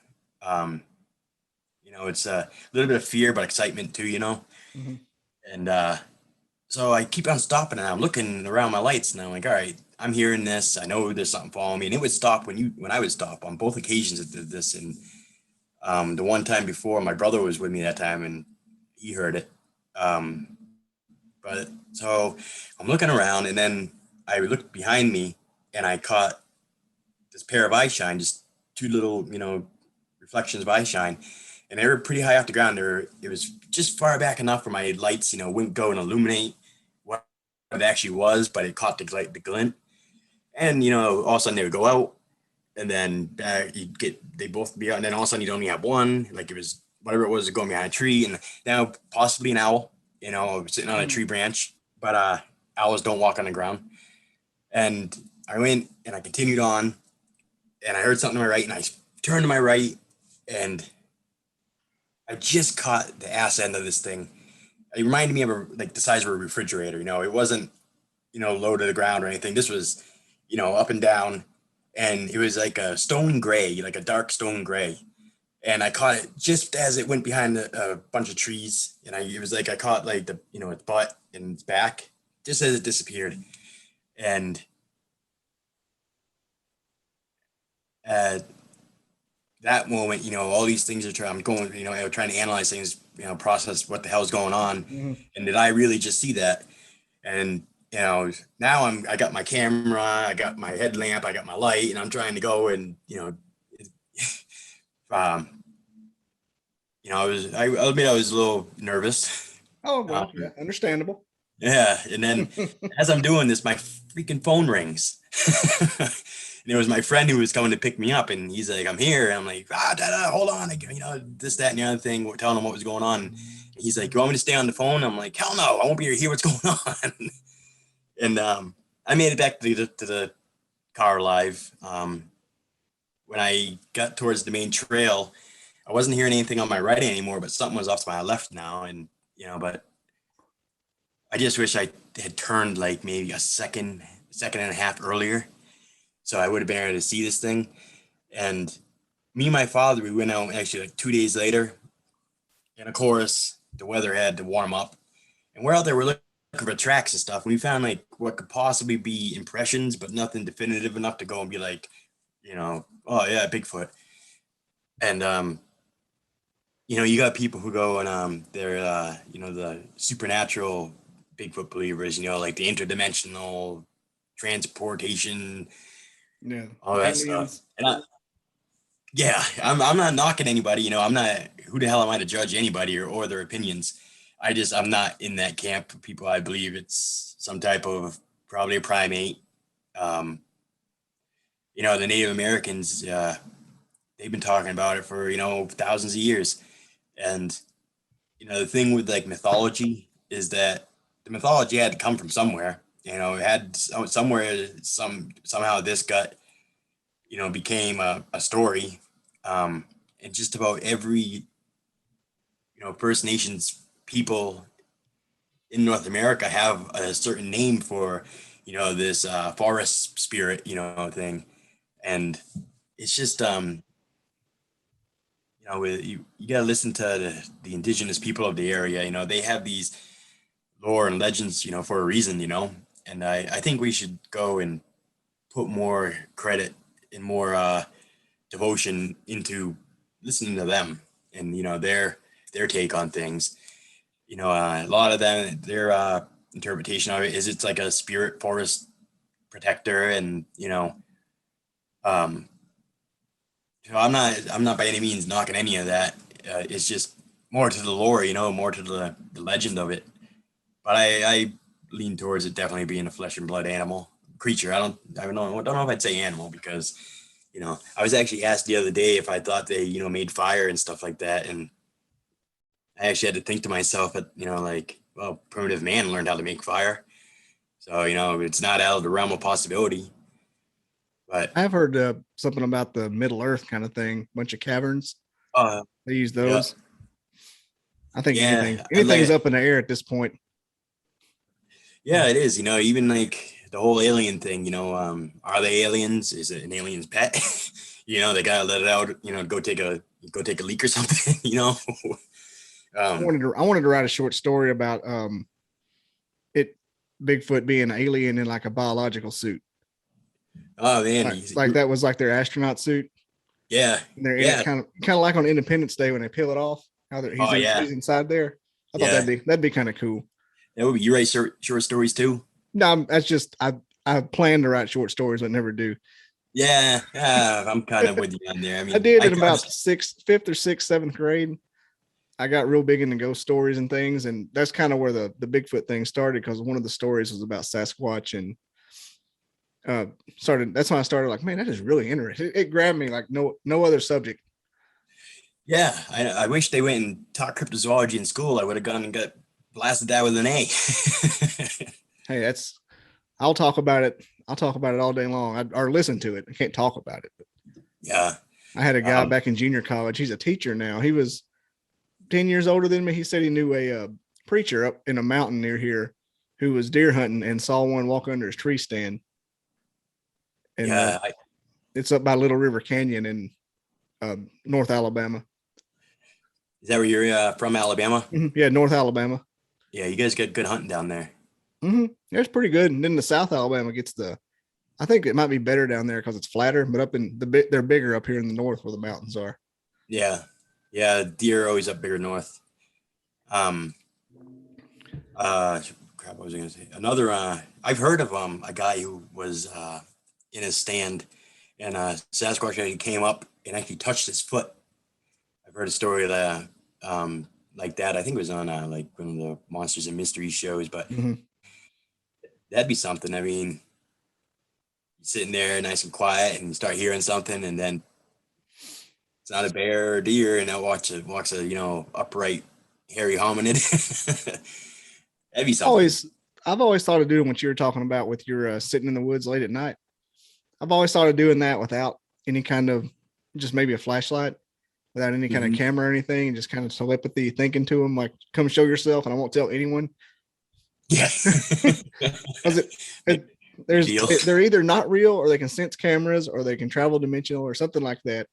You know, it's a little bit of fear, but excitement too, you know? Mm-hmm. And so I keep on stopping and I'm looking around my lights and I'm like, all right, I'm hearing this. I know there's something following me. And it would stop when I would stop. On both occasions it did this. And the one time before, my brother was with me that time and he heard it. But so I'm looking around and then I looked behind me and I caught this pair of eye shine, just two little, you know, reflections of eye shine. And they were pretty high off the ground. It was just far back enough where my lights, you know, wouldn't go and illuminate what it actually was, but it caught the glint. And, you know, all of a sudden they would go out, and then they both be out, and then all of a sudden you'd only have one, like it was whatever it was going behind a tree, and now possibly an owl, you know, sitting on a tree branch, but owls don't walk on the ground. And I went and I continued on, and I heard something to my right, and I turned to my right, and I just caught the ass end of this thing. It reminded me of like the size of a refrigerator. You know, it wasn't, you know, low to the ground or anything. This was, you know, up and down, and it was like a stone gray, like a dark stone gray. And I caught it just as it went behind a bunch of trees, and it was like I caught like the, you know, its butt and its back just as it disappeared. And at that moment, you know, all these things I'm going, you know, trying to analyze things, you know, process what the hell's going on. Mm-hmm. And did I really just see that? And, you know, now I got my camera, I got my headlamp, I got my light, and I'm trying to go and, you know, um, you know, I'll admit I was a little nervous. Oh, well, yeah, understandable. Yeah. And then as I'm doing this, my freaking phone rings. And it was my friend who was coming to pick me up, and he's like, I'm here. And I'm like, hold on. You know, this, that, and the other thing. We're telling him what was going on. And he's like, you want me to stay on the phone? I'm like, hell no, I won't be here to hear what's going on. And I made it back to the car alive. When I got towards the main trail, I wasn't hearing anything on my right anymore, but something was off to my left now. And, you know, but I just wish I had turned like maybe a second and a half earlier, so I would have been able to see this thing. And me and my father, we went out actually like 2 days later. And of course, the weather had to warm up. And we're out there, we're looking for tracks and stuff. And we found like what could possibly be impressions, but nothing definitive enough to go and be like, you know, oh yeah, Bigfoot. And, you know, you got people who go and they're, you know, the supernatural Bigfoot believers, you know, like the interdimensional transportation, Yeah, all that stuff. And I'm not knocking anybody, you know, I'm not, who the hell am I to judge anybody or their opinions? I'm not in that camp of people. I believe it's some type of, probably a primate. You know, the Native Americans, they've been talking about it for, you know, thousands of years. And, you know, the thing with like mythology is that the mythology had to come from somewhere. You know, it had somewhere, somehow this got, you know, became a story. And just about every, you know, First Nations people in North America have a certain name for, you know, this forest spirit, you know, thing. And it's just, you know, you got to listen to the indigenous people of the area. You know, they have these lore and legends, you know, for a reason, you know. And I think we should go and put more credit and more devotion into listening to them and, you know, their take on things. You know, a lot of them, their interpretation of it is it's like a spirit forest protector. And, you know, so I'm not by any means knocking any of that. It's just more to the lore, you know, more to the legend of it. But I lean towards it definitely being a flesh and blood animal creature. I don't know if I'd say animal, because, you know, I was actually asked the other day if I thought they, you know, made fire and stuff like that. And I actually had to think to myself that, you know, like, well, primitive man learned how to make fire. So, you know, it's not out of the realm of possibility. But I've heard something about the Middle Earth kind of thing, bunch of caverns. They use those. Yeah. I think Yeah, anything's up in the air at this point. Yeah, it is. You know, even like the whole alien thing, you know, are they aliens? Is it an alien's pet? You know, they gotta let it out, you know, go take a leak or something, you know. I wanted to write a short story about it Bigfoot being an alien in like a biological suit. Oh man, like that was like their astronaut suit. Yeah. And they're in it kind of like on Independence Day when they peel it off. He's inside there. I thought that'd be kind of cool. That would be. You write short stories too? No, that's just I plan to write short stories, but never do. Yeah, I'm kind of with you on there. I mean, I did in about fifth or sixth, seventh grade. I got real big into ghost stories and things, and that's kind of where the Bigfoot thing started, because one of the stories was about Sasquatch, and that's when I started like, man, that is really interesting. It grabbed me like no other subject. Yeah, I wish they went and taught cryptozoology in school. I would have gone and got blasted that with an A. Hey, I'll talk about it. I'll talk about it all day long. Or listen to it. I can't talk about it. But yeah. I had a guy back in junior college. He's a teacher now. He was 10 years older than me. He said he knew a preacher up in a mountain near here who was deer hunting and saw one walk under his tree stand. And it's up by Little River Canyon in North Alabama. Is that where you're from, Alabama? Mm-hmm. Yeah, North Alabama. Yeah, you guys got good hunting down there. Mm-hmm. Yeah, it's pretty good. And then the South Alabama gets I think it might be better down there because it's flatter, but up in they're bigger up here in the north where the mountains are. Yeah. Yeah, deer are always up bigger north. Crap, what was I gonna say? Another I've heard of a guy who was in his stand, and Sasquatch actually came up and actually touched his foot. I've heard a story that like that. I think it was on like one of the Monsters and Mysteries shows, but that'd be something. I mean, you're sitting there nice and quiet and you start hearing something, and then it's not a bear or deer, and out walks a you know, upright hairy hominid. That'd be something. I've always thought of doing what you're talking about with your sitting in the woods late at night. I've always thought of doing that without any kind of, just maybe a flashlight, without any kind of camera or anything, and just kind of telepathy, thinking to them like, come show yourself and I won't tell anyone. Yeah. They're either not real, or they can sense cameras, or they can travel dimensional or something like that.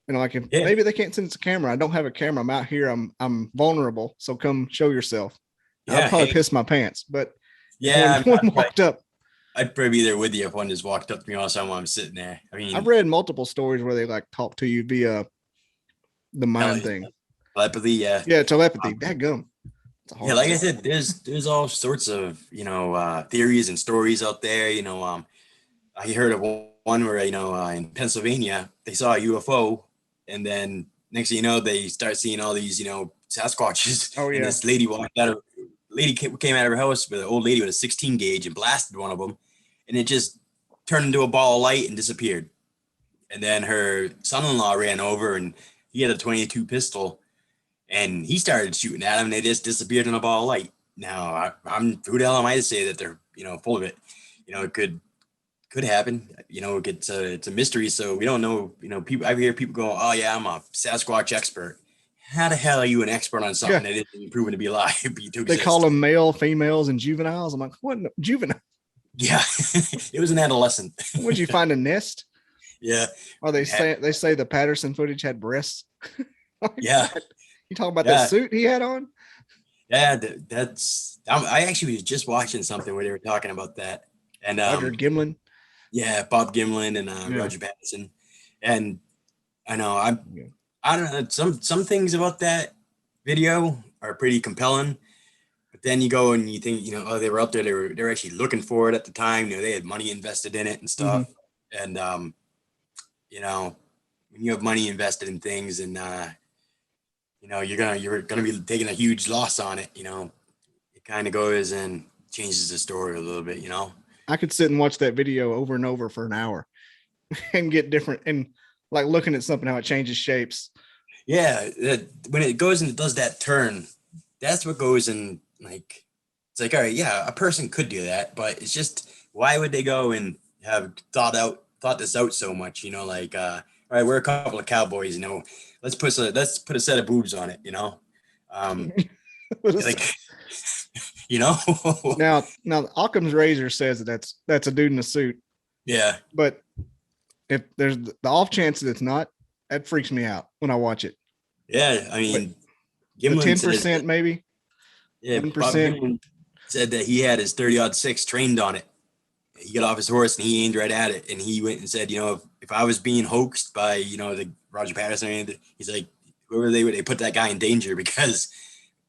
And like, if maybe they can't sense a camera, I don't have a camera, I'm out here, I'm vulnerable, so come show yourself. Yeah, I'd probably piss my pants, but yeah, one walked up. I'd probably be there with you if one just walked up to me all the time while I'm sitting there. I mean, I've read multiple stories where they like talk to you via the mind thing. Telepathy, yeah. Yeah, telepathy. Dadgum. Yeah, like I said, there's all sorts of, you know, theories and stories out there. You know, I heard of one where, you know, in Pennsylvania they saw a UFO, and then next thing you know, they start seeing all these, you know, Sasquatches. Oh yeah. And this lady came out of her house with an old lady with a 16 gauge and blasted one of them, and it just turned into a ball of light and disappeared. And then her son-in-law ran over, and he had a 22 pistol, and he started shooting at him, and they just disappeared in a ball of light. Now, I'm who the hell am I to say that they're, you know, full of it? You know, it could happen. You know, it's a mystery, so we don't know. You know, I hear people go, "Oh yeah, I'm a Sasquatch expert." How the hell are you an expert on something that isn't proven to be alive? They call them male, females, and juveniles. I'm like, what? Juvenile? Yeah, it was an adolescent. Would you find a nest? Yeah. Or they say the Patterson footage had breasts. Yeah. You talking about that suit he had on? Yeah, I actually was just watching something where they were talking about that. And Roger Gimlin. Yeah, Bob Gimlin and Roger Pattinson. And I know. I don't know. Some things about that video are pretty compelling, but then you go and you think, oh, they were out there. They were actually looking for it at the time. They had money invested in it and Hmm. stuff. And you know, when you have money invested in things, and you're gonna be taking a huge loss on it. It kind of goes and changes the story a little bit. I could sit and watch that video over and over for an hour and get different and like looking at something how it changes shapes. Yeah, when it goes and it does that turn, that's what goes in. Like, it's like, all right, yeah, a person could do that, but it's just, why would they go and have thought this out so much? Like, all right, we're a couple of cowboys. Let's put a set of boobs on it. Um, like, you know, now Occam's razor says that's a dude in a suit, yeah, but if there's the off chance that it's not, that freaks me out when I watch it. yeah. I But mean, the Gimlin says 10% that, maybe yeah, Bob 10%. Gimlin said that he had his 30-06 trained on it. He got off his horse and he aimed right at it, and he went and said, if I was being hoaxed by the Roger Patterson or anything, he's like, whoever they put that guy in danger, because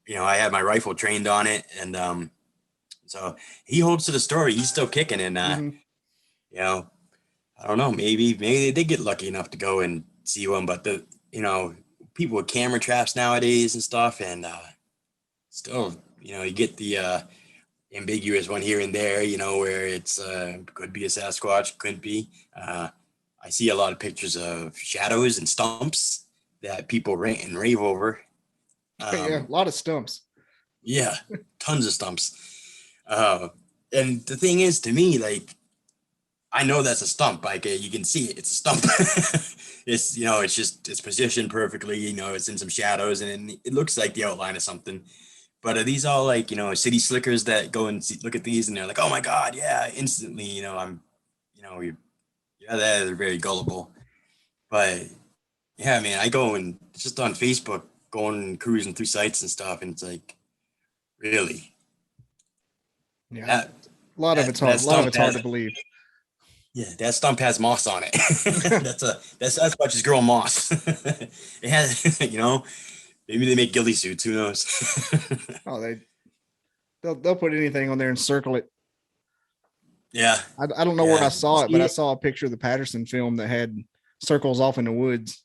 I had my rifle trained on it. And so he holds to the story. He's still kicking. And Mm-hmm. I don't know, maybe they did get lucky enough to go and see one, but people with camera traps nowadays and stuff, and still, you get the ambiguous one here and there, where it's could be a Sasquatch, could be. I see a lot of pictures of shadows and stumps that people rant and rave over. Yeah, a lot of stumps. Yeah, tons of stumps. And the thing is, to me, like, I know that's a stump. Like, you can see it. It's a stump. It's positioned perfectly. It's in some shadows, and it looks like the outline of something. But are these all like, city slickers that go and look at these and they're like, oh my God, yeah, instantly, they're very gullible. But yeah, man, I go and it's just on Facebook, going and cruising through sites and stuff, and it's like, really? Yeah, That a lot of that it's hard. that A lot of stump it's hard has to believe. yeah, that stump has moss on it. That's much as growing moss. It has, maybe they make ghillie suits, who knows? Oh, they'll put anything on there and circle it. Yeah. I don't know where Yeah. I You saw it, but see I it? saw a picture of the Patterson film that had circles off in the woods.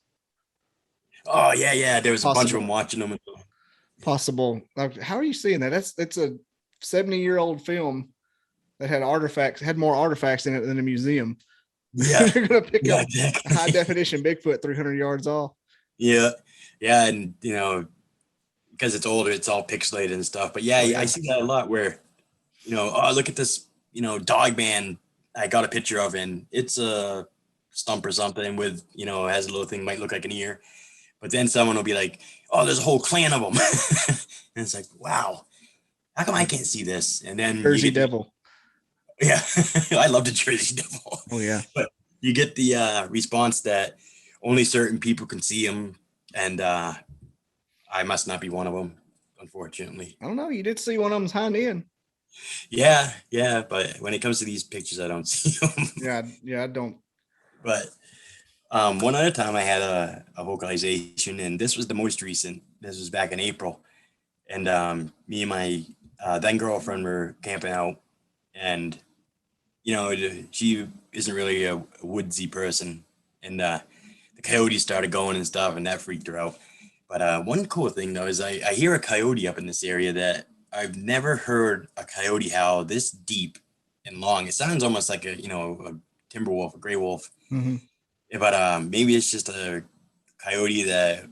Oh yeah, yeah. There was a bunch of them Possible, watching them. possible. Like, how are you seeing that? That's a 70-year-old film that had more artifacts in it than a museum. Yeah, You're gonna pick yeah, up a high exactly. definition Bigfoot 300 yards off. Yeah, yeah, and because it's older, it's all pixelated and stuff. But yeah, Oh I yeah, see that a lot where oh, look at this, dog man I got a picture of, and it's a stump or something with has a little thing, might look like an ear, but then someone will be like, oh, there's a whole clan of them, and it's like, wow, how come I can't see this? And then you Jersey get the Devil. yeah, I love the Jersey Devil, Oh yeah. but you get the response that only certain people can see them, and I must not be one of them, unfortunately. I don't know. You did see one of them's hind end. Yeah, yeah, but when it comes to these pictures, I don't see them. Yeah, yeah. I don't. But one other time I had a vocalization, and this was the most recent. This was back in April, and me and my then girlfriend were camping out, and she isn't really a woodsy person, and the coyotes started going and stuff, and that freaked her out. But one cool thing though is I hear a coyote up in this area that I've never heard a coyote howl this deep and long. It sounds almost like a timber wolf, a gray wolf. Mm-hmm. Yeah, but maybe it's just a coyote that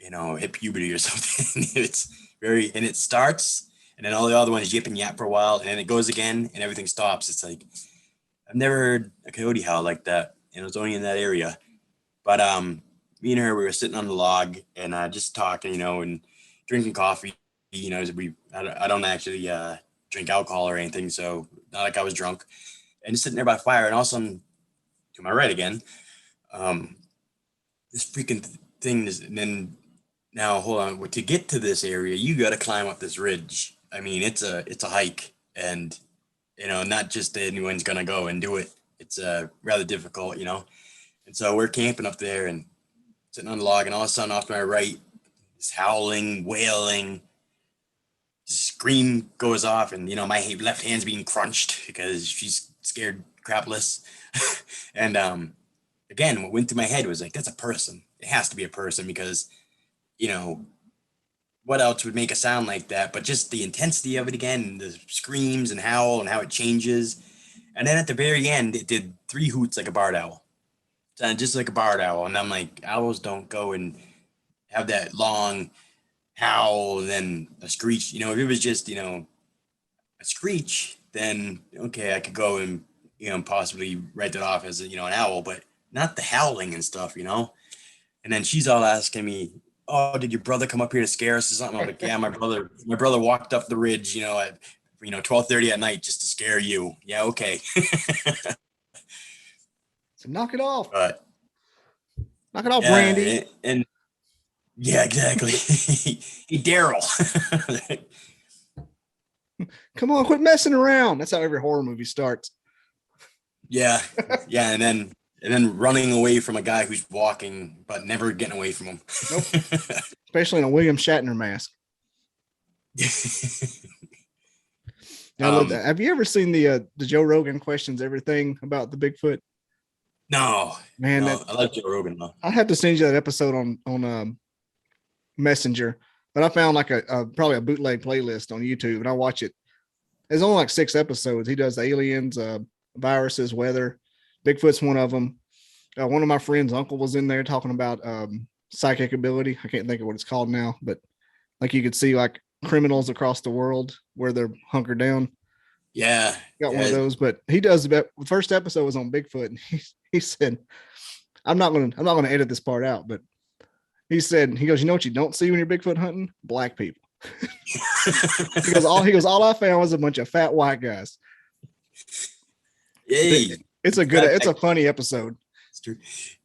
hit puberty or something. It's and it starts, and then all the other ones yip and yap for a while, and then it goes again, and everything stops. It's like I've never heard a coyote howl like that, and it was only in that area. But me and her, we were sitting on the log and just talking, and drinking coffee. I don't actually drink alcohol or anything, so not like I was drunk. And just sitting there by the fire, and all of a sudden, to my right again, um, this freaking thing is. And then now, hold on, to get to this area, you got to climb up this ridge. I mean, it's a hike, and not just anyone's gonna go and do it. It's rather difficult, And so we're camping up there, and sitting on the log, and all of a sudden off to my right, this howling, wailing scream goes off, and my left hand's being crunched because she's scared crapless. And again, what went through my head was like, that's a person. It has to be a person because what else would make a sound like that? But just the intensity of it again, the screams and howl and how it changes. And then at the very end, it did 3 hoots like a barred owl. Just like a barred owl. And I'm like, owls don't go and have that long howl and then a screech. If it was just, a screech, then okay, I could go and, possibly write that off as, an owl, but not the howling and stuff, And then she's all asking me, oh, did your brother come up here to scare us or something? I'm like, yeah, my brother walked up the ridge, at 12:30 at night just to scare you. Yeah, okay. So knock it off. But knock it off, Brandy. And yeah, exactly. Hey, Daryl. Come on, quit messing around. That's how every horror movie starts. Yeah. Yeah, and then running away from a guy who's walking, but never getting away from him. Nope. Especially in a William Shatner mask. Now, have you ever seen the Joe Rogan questions everything about the Bigfoot? No, man. No, I like Joe Rogan though. I have to send you that episode on Messenger, but I found like probably a bootleg playlist on YouTube, and I watch it. There's only like 6 episodes. He does aliens, viruses, weather. Bigfoot's one of them. One of my friends' uncle was in there talking about psychic ability. I can't think of what it's called now, but like you could see like criminals across the world where they're hunkered down. Yeah, got one of those. But he does about the first episode was on Bigfoot, and he said, I'm not gonna edit this part out, but he goes, you know what you don't see when you're Bigfoot hunting? Black people. he goes, all I found was a bunch of fat white guys. Yay. It's a funny episode. It's true.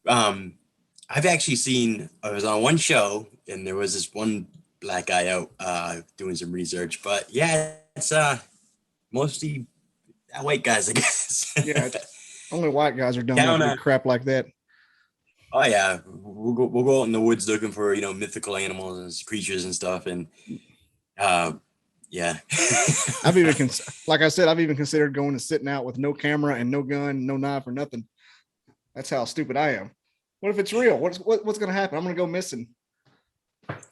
I've actually seen, I was on one show and there was this one black guy out doing some research, but yeah, it's mostly white guys, I guess. Yeah, only white guys are dumb enough to do crap like that. Oh yeah, we'll go out in the woods looking for mythical animals and creatures and stuff, and yeah. I've even like I said, I've even considered going and sitting out with no camera and no gun, no knife or nothing. That's how stupid I am. What if it's real? What's going to happen? I'm going to go missing.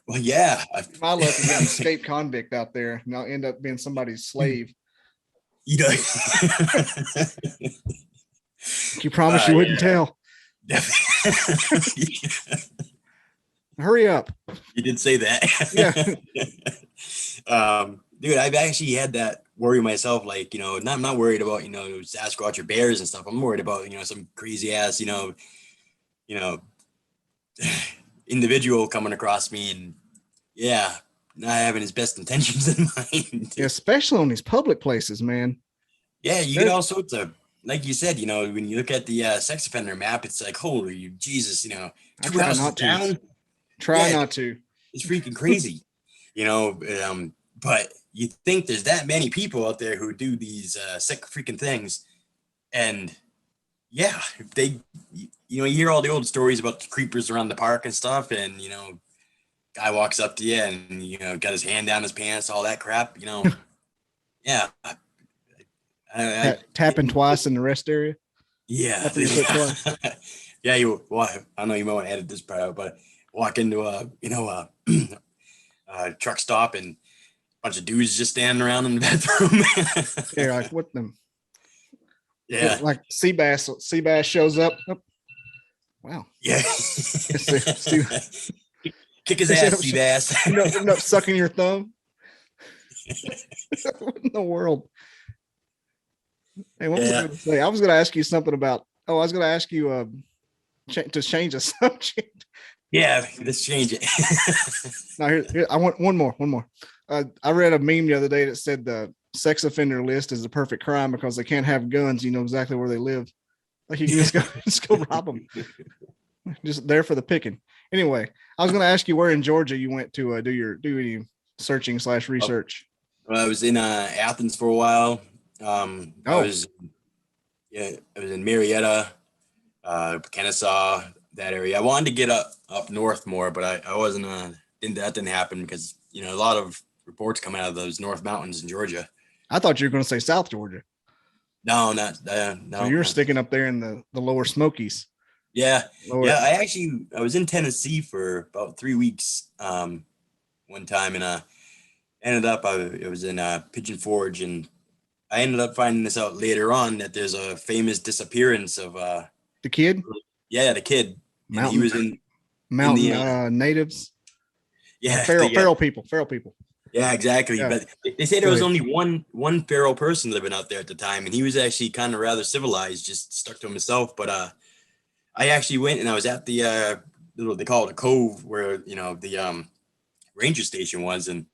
Well, yeah. My luck is an escaped convict out there, and I'll end up being somebody's slave. You know. You promised you wouldn't tell. Hurry up. You did say that. Yeah. Dude, I've actually had that worry myself. Like, I'm not worried about, Sasquatch or bears and stuff. I'm worried about, some crazy ass, individual coming across me and not having his best intentions in mind. Yeah, especially on these public places, man. Yeah, you get all sorts of, like you said, when you look at the sex offender map, it's like, holy Jesus, I try not to. Try not to. It's freaking crazy, but you think there's that many people out there who do these sick freaking things, and they, you hear all the old stories about the creepers around the park and stuff, and guy walks up to you and got his hand down his pants, all that crap, yeah. Tapping twice in the rest area. Yeah. Yeah. I know you might want to edit this part out, but walk into a truck stop and a bunch of dudes just standing around in the bathroom. Yeah, like what them? Yeah, like sea bass shows up. Oh. Wow. Yeah. Kick his ass, sea bass. End up sucking your thumb. What in the world? Hey, what was I going to say? I was going to ask you something about. I was going to ask you to change the subject. Yeah, let's change it. Now here, I want one more. I read a meme the other day that said the sex offender list is the perfect crime because they can't have guns. You know exactly where they live. Like you can just go rob them. Just there for the picking. Anyway, I was going to ask you where in Georgia you went to do any searching / research. I was in Athens for a while. I was in Marietta, Kennesaw, that area. I wanted to get up north more, but I wasn't. That didn't happen because a lot of reports come out of those North Mountains in Georgia. I thought you were going to say South Georgia. No, not no. So you're sticking up there in the lower Smokies. Yeah, yeah. I was in Tennessee for about 3 weeks one time, and ended up it was in Pigeon Forge, and I ended up finding this out later on that there's a famous disappearance of the kid. Yeah, the kid. Mountain, he was in the natives. Yeah, feral people. Yeah, exactly. Yeah. But they say there was only one feral person living out there at the time, and he was actually kind of rather civilized, just stuck to himself. But I actually went and I was at the they call it a cove where the ranger station was, and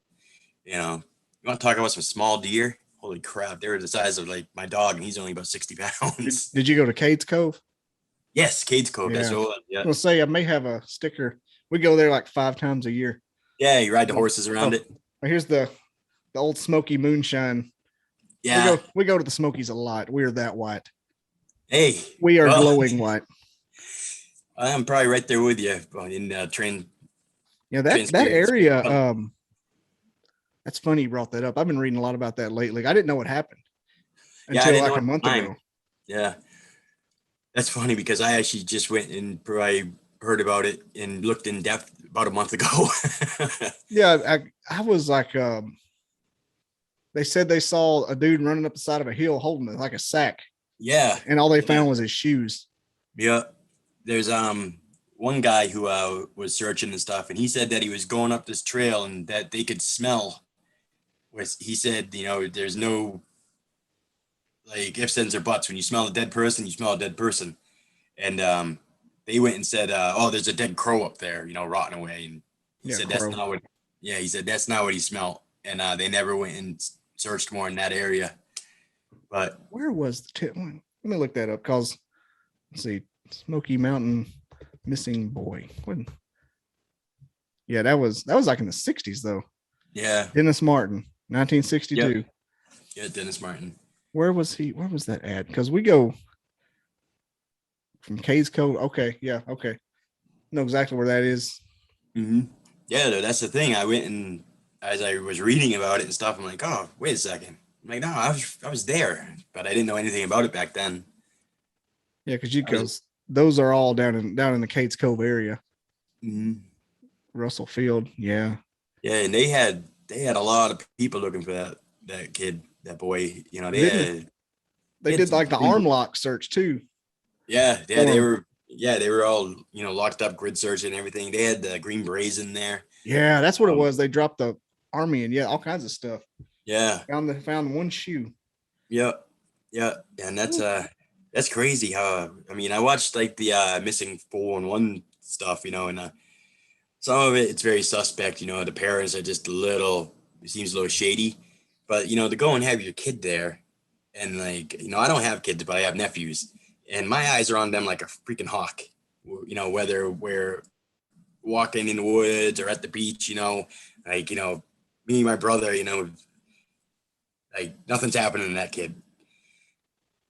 you want to talk about some small deer? Holy crap, they were the size of like my dog, and he's only about 60 pounds. Did you go to Cade's Cove? Yes, Cade's Cove. Yeah. That's what it was. Yeah. I'm gonna say I may have a sticker. We go there like 5 times a year. Yeah, you ride the horses around it. Here's the old Smoky moonshine. Yeah, we go to the Smokies a lot. We're that white. Hey, we are glowing white. I'm probably right there with you in train. Yeah, that area. That's funny you brought that up. I've been reading a lot about that lately. I didn't know what happened until like a month ago. Yeah, that's funny because I actually just went and probably heard about it and looked in depth about a month ago. Yeah, I was like, they said they saw a dude running up the side of a hill holding it like a sack. Yeah, and all they found was his shoes. Yeah, there's one guy who was searching and stuff, and he said that he was going up this trail and that they could smell. He said, there's no like ifs, ands, or buts. When you smell a dead person, you smell a dead person. And they went and said, "Oh, there's a dead crow up there, rotting away." And he said, crow. "That's not what." Yeah, he said that's not what he smelled. And they never went and searched more in that area. But where was the tip? Let me look that up. Cause let's see, Smoky Mountain missing boy. Yeah, that was like in the 60s though. Yeah, Dennis Martin, 1962. Yep. Yeah, Dennis Martin. Where was he? Where was that at? Because we go from Cade's Cove. Okay, yeah, okay. Know exactly where that is. Mm-hmm. Yeah, that's the thing. I went and as I was reading about it and stuff, I'm like, oh, wait a second. I'm like, no, I was there, but I didn't know anything about it back then. Yeah, because those are all down in the Cade's Cove area. Mm-hmm. Russell Field, yeah. Yeah, and they had a lot of people looking for that kid, that boy. They did like the arm lock search too. Yeah, they were all locked up, grid search and everything. They had the Green Berets in there. Yeah, that's what it was. They dropped the army and all kinds of stuff. Yeah, found one shoe. Yeah, and that's crazy. How I watched like the missing 411 stuff, and some of it's very suspect. The parents are just it seems a little shady, but to go and have your kid there, and like I don't have kids, but I have nephews. And my eyes are on them like a freaking hawk, whether we're walking in the woods or at the beach, me and my brother, like nothing's happening to that kid.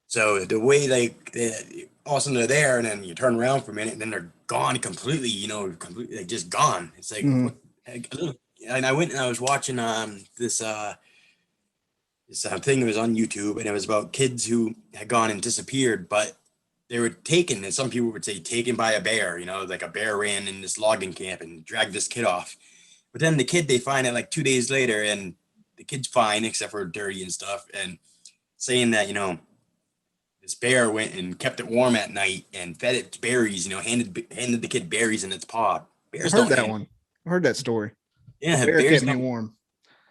So the way all of a sudden they're there and then you turn around for a minute and then they're gone completely, completely like just gone. It's like, and I went and I was watching this thing that was on YouTube, and it was about kids who had gone and disappeared, but they were taken, and some people would say taken by a bear, like a bear ran in this logging camp and dragged this kid off. But then the kid, they find it like 2 days later, and the kid's fine except for dirty and stuff, and saying that, this bear went and kept it warm at night and fed it berries, handed the kid berries in its paw. Bears I heard that story. Yeah, the bear kept me warm.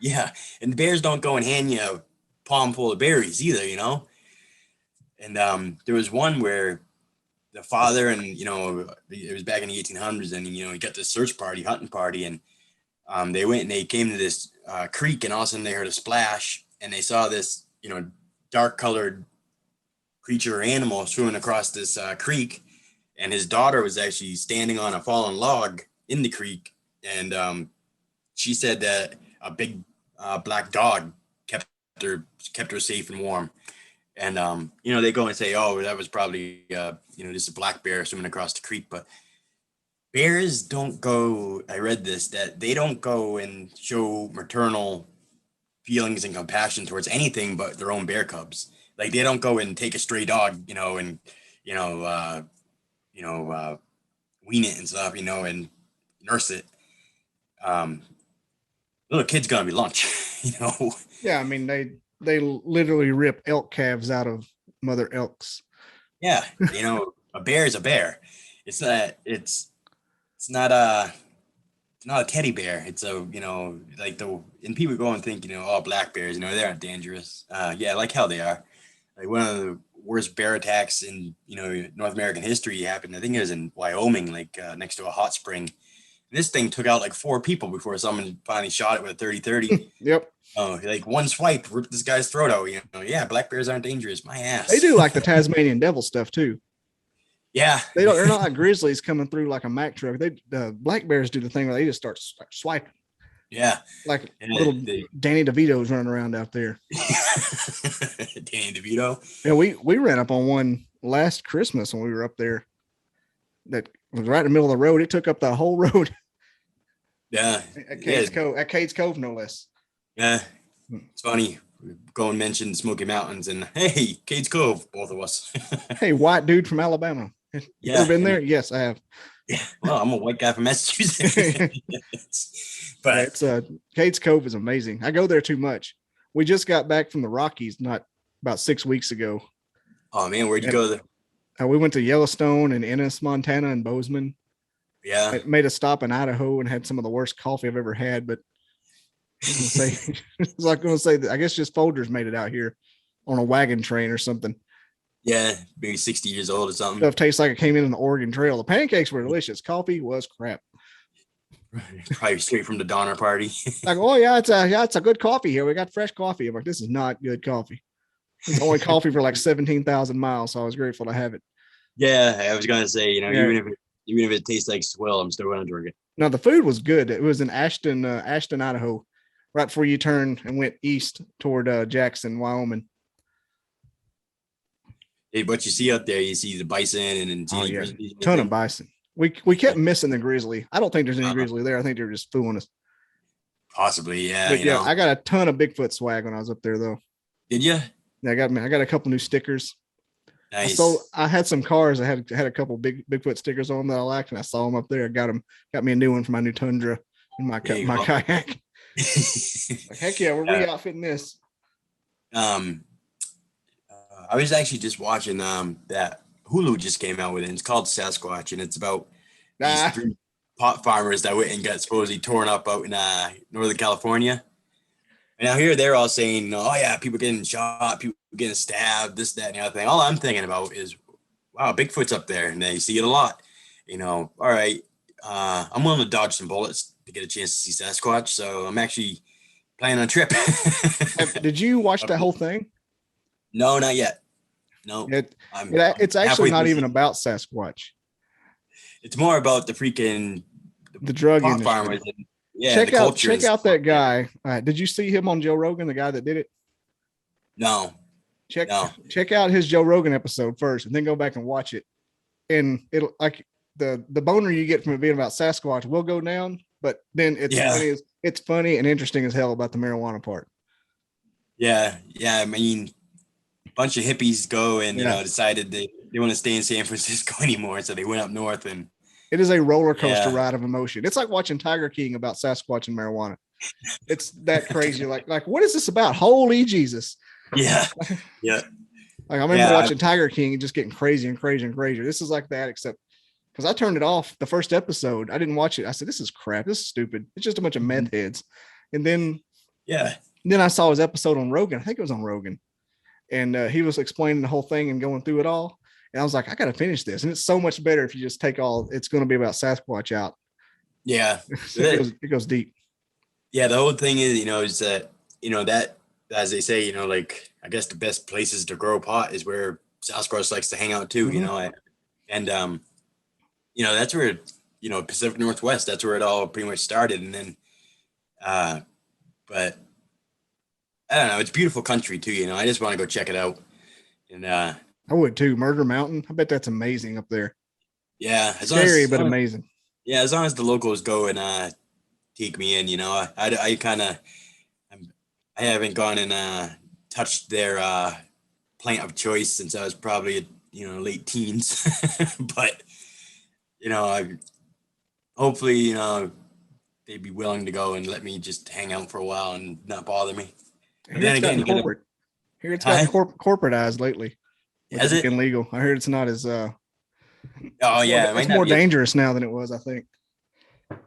Yeah, and the bears don't go and hand you a palm full of berries either, And there was one where the father and, it was back in the 1800s, and, he got this hunting party, and they went and they came to this creek, and all of a sudden they heard a splash, and they saw this, dark colored creature or animal swimming across this creek, and his daughter was actually standing on a fallen log in the creek, and she said that a big black dog kept her safe and warm. And they go and say, oh, that was probably just a black bear swimming across the creek. But bears don't go, I read this, that they don't go and show maternal feelings and compassion towards anything but their own bear cubs. Like they don't go and take a stray dog, and, you know, uh, you know, wean it and stuff, and nurse it. Um, Little kid's gonna be lunch. Yeah, I mean they literally rip elk calves out of mother elks. Yeah, a bear is a bear. It's not. It's not a. It's not a teddy bear. It's a. Like and people go and think all black bears. They aren't dangerous. Yeah, like hell they are. Like one of the worst bear attacks in North American history happened. I think it was in Wyoming, like next to a hot spring. This thing took out like 4 people before someone finally shot it with a 30-30. Yep. Oh, like one swipe ripped this guy's throat out. Yeah, black bears aren't dangerous. My ass. They do like the Tasmanian devil stuff too. Yeah, they're not like grizzlies coming through like a Mack truck. The black bears do the thing where they just start swiping. Yeah, like little Danny DeVito's running around out there. Danny DeVito. Yeah, we ran up on one last Christmas when we were up there. That was right in the middle of the road. It took up the whole road. Yeah, at Cades Cove, no less. Yeah, it's funny. We go and mention Smoky Mountains, and hey, Cades Cove, both of us. Hey, white dude from Alabama. You ever been there? Yes, I have. Yeah, well, I'm a white guy from Massachusetts. But it's Cades Cove is amazing. I go there too much. We just got back from the Rockies about 6 weeks ago. Oh man, where'd you go there? We went to Yellowstone and Ennis, Montana, and Bozeman. Yeah, I made a stop in Idaho and had some of the worst coffee I've ever had. But I was going to say that I guess just Folgers made it out here on a wagon train or something. Yeah, maybe 60 years old or something. Stuff tastes like it came in the Oregon Trail. The pancakes were delicious. Coffee was crap. Probably straight from the Donner Party. Like, oh yeah, it's a good coffee here. We got fresh coffee. I'm like, this is not good coffee. It's only coffee for like 17,000 miles, so I was grateful to have it. Yeah, I was gonna say, even if it tastes like swill, I'm still gonna drink it. No, the food was good. It was in Ashton, Idaho, right before you turned and went east toward Jackson, Wyoming. Hey, what you see up there, you see the bison and ton of bison. We kept missing the grizzly. I don't think there's any grizzly there. I think they're just fooling us. Possibly, yeah. But yeah, I got a ton of Bigfoot swag when I was up there, though. Did you? Yeah, I got a couple new stickers. Nice. So I had some cars. I had a couple Bigfoot stickers on that I liked, and I saw them up there. Got me a new one for my new Tundra and my kayak. Like, heck yeah, we're re-outfitting this. I was actually just watching that Hulu just came out with it. It's called Sasquatch, and it's about these 3 pot farmers that went and got supposedly torn up out in Northern California. And now here they're all saying, oh yeah, people getting shot, people getting stabbed, this, that, and the other thing. All I'm thinking about is, wow, Bigfoot's up there, and they see it a lot. All right, I'm willing to dodge some bullets to get a chance to see Sasquatch, so I'm actually planning on a trip. Did you watch that whole thing? No, not yet. No, it's actually not even about Sasquatch. It's more about the freaking the drug industry. Farmers and, check out that guy. Did you see him on Joe Rogan, the guy that did it? No. Check out his Joe Rogan episode first, and then go back and watch it. And it'll like the boner you get from it being about Sasquatch will go down, but then it's funny and interesting as hell about the marijuana part. Yeah. I mean, a bunch of hippies go and decided they want to stay in San Francisco anymore, so they went up north, and it is a roller coaster ride of emotion. It's like watching Tiger King about Sasquatch and marijuana. It's that crazy. like what is this about? Holy Jesus! Yeah. Like I remember watching Tiger King and just getting crazy and crazy and crazier. This is like that, except because I turned it off the first episode. I didn't watch it. I said, "This is crap. This is stupid. It's just a bunch of meth heads." And then I saw his episode on Rogan. I think it was on Rogan. And he was explaining the whole thing and going through it all. And I was like, I got to finish this. And it's so much better if you just take it's going to be about Sasquatch out. Yeah. It goes deep. Yeah. The whole thing is, is that, that, as they say, like, I guess the best places to grow pot is where Sasquatch likes to hang out too, and, that's where, Pacific Northwest, that's where it all pretty much started. And then, but I don't know. It's beautiful country too. I just want to go check it out. And I would too. Murder Mountain. I bet that's amazing up there. Yeah, scary but amazing. Yeah, as long as the locals go and take me in, I kind of I haven't gone and touched their plant of choice since I was probably late teens, but I hopefully they'd be willing to go and let me just hang out for a while and not bother me. But Here then it's again, gotten you gotta, corporate. Here it's huh? gotten corporatized lately with Has it it? being legal. I heard it's not as Oh it's more yeah, it might it's not more be dangerous now than it was, I think,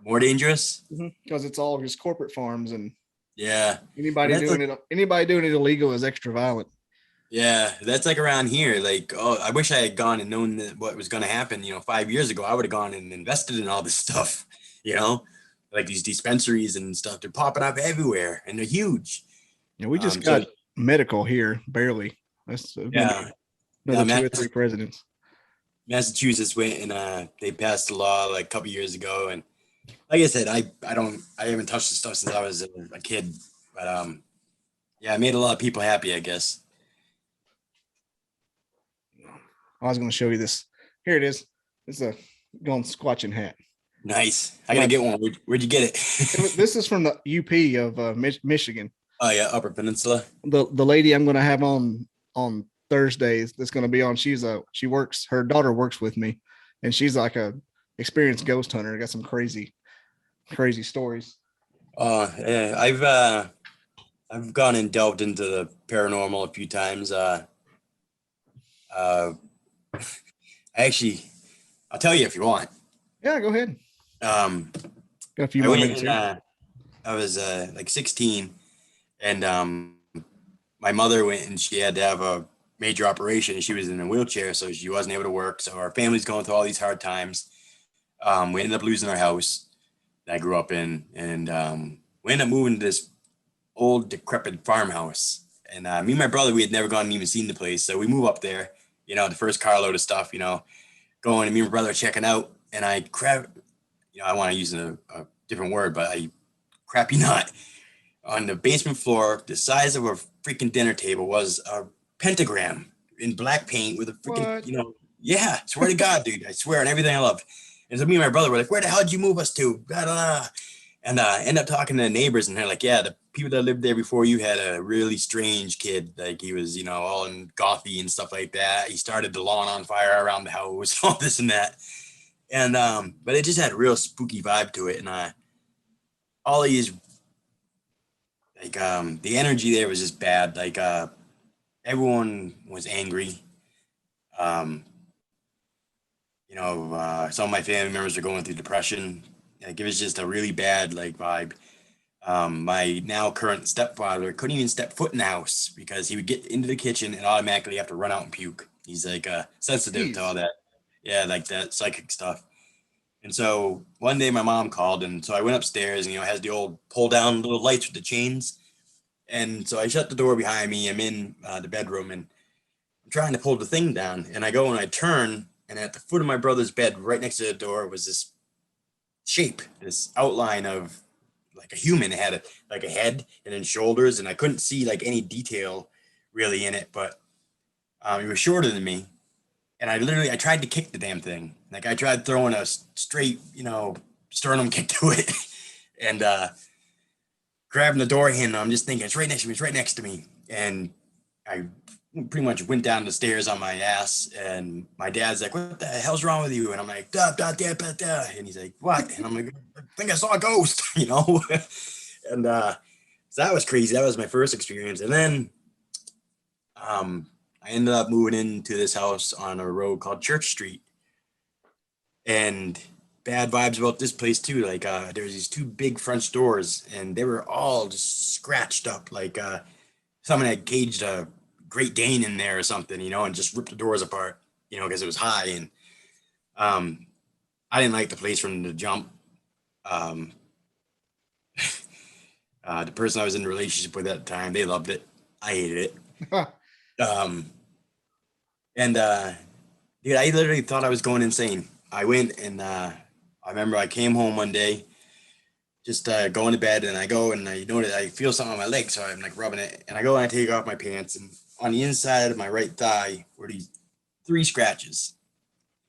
more dangerous. because it's all just corporate farms and Yeah, and that's like anybody doing it illegal is extra violent. yeah, that's like around here. Like, oh, I wish I had gone and known what was going to happen. 5 years ago, I would have gone and invested in all this stuff. You know, like these dispensaries and stuff. They're popping up everywhere, and they're huge. Yeah, we just So got medical here, barely. That's going to yeah, be now another 2 or 3 presidents. Massachusetts went and they passed a law like a couple years ago, and like I said, I haven't touched the stuff since I was a kid, but yeah, I made a lot of people happy, I guess. I was going to show you this. Here it is. It's a gone squatching hat. Nice. I gotta get one. Where'd you get it? This is from the UP of Michigan. Oh yeah, Upper Peninsula. The lady I'm going to have on Thursdays that's going to be on. She works. Her daughter works with me, and she's like a experienced ghost hunter. Got some crazy stories. Yeah, I've gone and delved into the paranormal a few times. Uh, actually, I'll tell you if you want. Yeah, go ahead. Um, Got a few I more went minutes and here. I was like 16, and my mother went and she had to have a major operation. She was in a wheelchair, so she wasn't able to work. So our family's going through all these hard times. We ended up losing our house that I grew up in, and we ended up moving to this old decrepit farmhouse. And me and my brother, we had never gone and even seen the place. So we move up there, the first carload of stuff, going and me and my brother are checking out. And I want to use a different word, but I crappy not on the basement floor, the size of a freaking dinner table was a pentagram in black paint with a freaking, What? yeah, swear to God, dude, I swear on everything I love. And so me and my brother were like, where the hell did you move us to? Blah, blah, blah. And end up talking to the neighbors, and they're like, yeah, the people that lived there before you had a really strange kid. Like he was, all in gothy and stuff like that. He started the lawn on fire around the house, all this and that. And but it just had a real spooky vibe to it. And all these the energy there was just bad. Like everyone was angry. Um, some of my family members were going through depression. Like it was just a really bad like vibe. My now current stepfather couldn't even step foot in the house because he would get into the kitchen and automatically have to run out and puke. He's like sensitive to Jeez. all that. Yeah, like that psychic stuff. And so one day my mom called, and so I went upstairs, and it has the old pull down little lights with the chains. And so I shut the door behind me. I'm in the bedroom, and I'm trying to pull the thing down. And I go and I turn, and at the foot of my brother's bed, right next to the door, was this shape, this outline of like a human. It had like a head and then shoulders, and I couldn't see like any detail really in it, but it was shorter than me. And I tried to kick the damn thing. Like I tried throwing a straight, sternum kick to it, and grabbing the door handle. I'm just thinking, it's right next to me. It's right next to me. And I pretty much went down the stairs on my ass. And my dad's like, what the hell's wrong with you? And I'm like, da, da, da, da, da. And he's like, what? And I'm like, I think I saw a ghost, And so that was crazy. That was my first experience. And then I ended up moving into this house on a road called Church Street. And bad vibes about this place too. Like there's these two big French doors, and they were all just scratched up. Like someone had caged a Great Dane in there or something, and just ripped the doors apart, because it was high. And I didn't like the place from the jump. Um, the person I was in a relationship with at the time, they loved it. I hated it. Um, and dude, I literally thought I was going insane. I went and I remember I came home one day, just going to bed, and I go and I notice I feel something on my leg, so I'm like rubbing it, and I go and I take off my pants, and on the inside of my right thigh were these 3 scratches,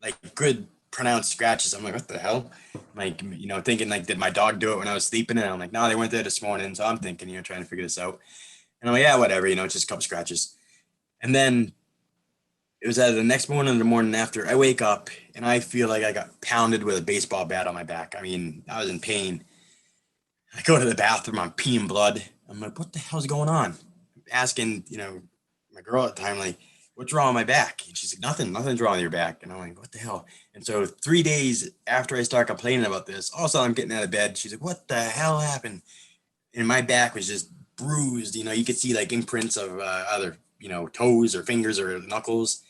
like good pronounced scratches. I'm like, what the hell? Like, thinking like, did my dog do it when I was sleeping? And I'm like, no, they weren't there this morning. So I'm thinking, trying to figure this out. And I'm like, yeah, whatever, it's just a couple scratches. And then it was the next morning or the morning after, I wake up and I feel like I got pounded with a baseball bat on my back. I mean, I was in pain. I go to the bathroom, I'm peeing blood. I'm like, what the hell's going on? Asking, my girl at the time, like, what's wrong with my back? And she's like, nothing's wrong with your back. And I'm like, what the hell? And so 3 days after I start complaining about this, all of a sudden I'm getting out of bed. She's like, what the hell happened? And my back was just bruised. You could see like imprints of either, toes or fingers or knuckles.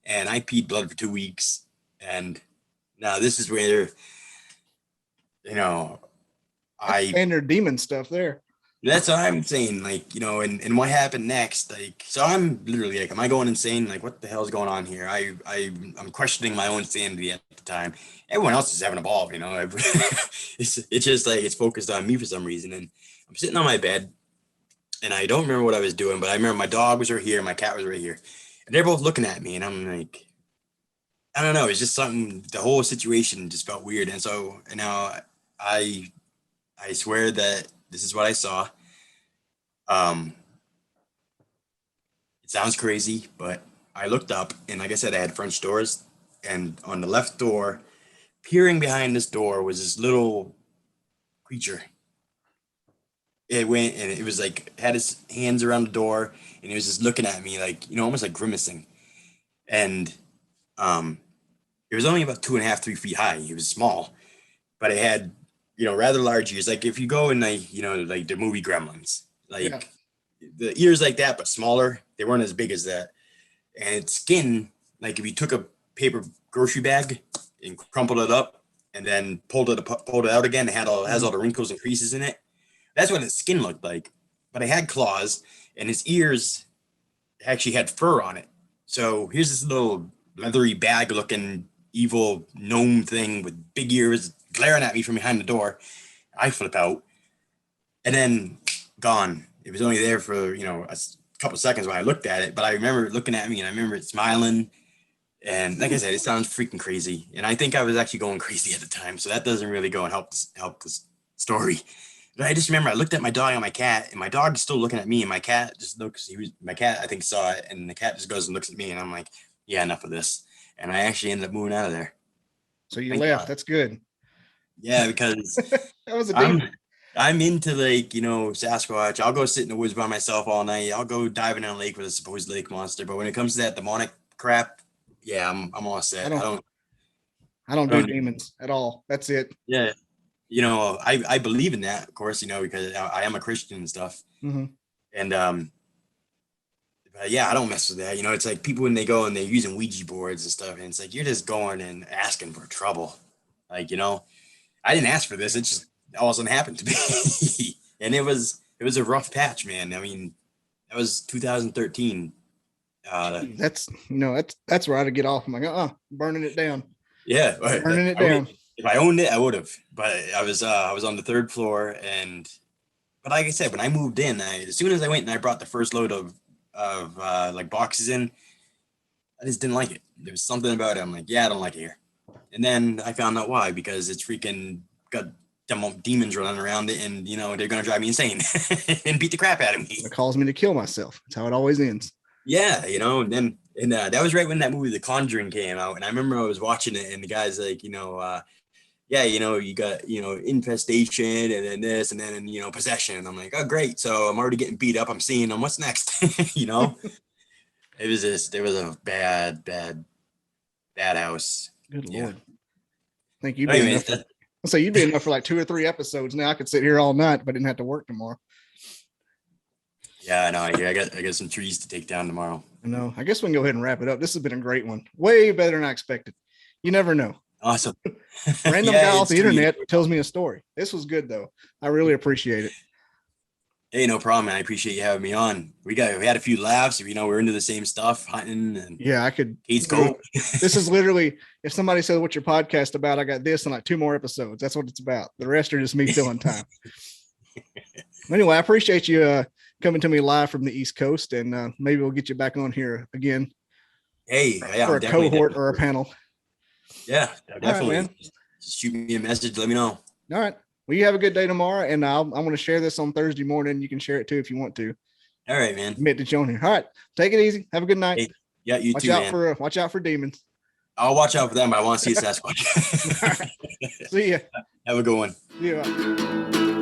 And I peed blood for 2 weeks. And now this is where, That's standard demon stuff there. That's what I'm saying, like, and what happened next, like, so I'm literally like, am I going insane? Like, what the hell is going on here? I'm questioning my own sanity at the time. Everyone else is having a ball, it's just like, it's focused on me for some reason. And I'm sitting on my bed and I don't remember what I was doing, but I remember my dog was right here, my cat was right here, and they're both looking at me, and I'm like, I don't know, it's just something, the whole situation just felt weird. And so, and now I swear that this is what I saw. It sounds crazy, but I looked up, and like I said, I had French doors, and on the left door, peering behind this door, was this little creature. It went, and it was like, had his hands around the door, and he was just looking at me like, almost like grimacing. And it was only about 2.5, 3 feet high. He was small, but it had, rather large ears. Like if you go in like, like the movie Gremlins, like the ears like that, but smaller. They weren't as big as that. And its skin, like if you took a paper grocery bag and crumpled it up and then pulled it out again, it has all the wrinkles and creases in it. That's what its skin looked like. But it had claws, and his ears actually had fur on it. So here's this little leathery bag looking evil gnome thing with big ears glaring at me from behind the door. I flip out, and then gone. It was only there for, a couple seconds when I looked at it, but I remember it looking at me, and I remember it smiling. And like I said, it sounds freaking crazy. And I think I was actually going crazy at the time. So that doesn't really go and help this story. But I just remember I looked at my dog and my cat, and my dog's still looking at me, and my cat just looks, my cat, I think, saw it, and the cat just goes and looks at me, and I'm like, yeah, enough of this. And I actually ended up moving out of there. So you left. God. That's good. Yeah, because that was a demon. I'm into like, Sasquatch. I'll go sit in the woods by myself all night. I'll go diving in a lake with a supposed lake monster. But when it comes to that demonic crap, yeah, I'm all set. I don't do demons at all. That's it. Yeah. I believe in that, of course, because I am a Christian and stuff. Mm-hmm. And, but yeah, I don't mess with that. It's like people when they go and they're using Ouija boards and stuff, and it's like, you're just going and asking for trouble. Like, I didn't ask for this. It just all of a sudden happened to me. And it was a rough patch, man. I mean, that was 2013. That's where I'd get off. I'm like, burning it down. Yeah. Burning it down. If I owned it, I would have, but I was on the 3rd floor, but like I said, when I moved in, as soon as I went and I brought the first load of like boxes in, I just didn't like it. There was something about it. I'm like, yeah, I don't like it here. And then I found out why, because it's freaking got demons running around it, and they're gonna drive me insane and beat the crap out of me. It calls me to kill myself. That's how it always ends. Yeah, and that was right when that movie The Conjuring came out, and I remember I was watching it, and the guy's like, yeah, you got, infestation, and then this, and then, possession. And I'm like, oh, great. So I'm already getting beat up. I'm seeing them. What's next? It was a bad house. Good Lord. I think you'd be enough. I'll say you'd be enough for like 2 or 3 episodes. Now I could sit here all night, but I didn't have to work tomorrow. Yeah, I know. I got some trees to take down tomorrow. I know. I guess we can go ahead and wrap it up. This has been a great one. Way better than I expected. You never know. Awesome. Random guy off the internet tells me a story. This was good though. I really appreciate it. Hey, no problem, man. I appreciate you having me on. We had a few laughs. We're into the same stuff, hunting, and yeah, I could. Go. This is literally, if somebody says, "What's your podcast about?" I got this and like 2 more episodes. That's what it's about. The rest are just me filling time. Anyway, I appreciate you coming to me live from the East Coast, and maybe we'll get you back on here again. Hey, for a cohort or a panel. Yeah, definitely. man. Just shoot me a message. Let me know. All right. Well, you have a good day tomorrow, and I'm going to share this on Thursday morning. You can share it too if you want to. All right, man. Admit that you're on here. All right. Take it easy. Have a good night. Hey, yeah, you too, man. Watch out for demons. I'll watch out for them, but I want to see a Sasquatch. All right. See ya. Have a good one. See ya.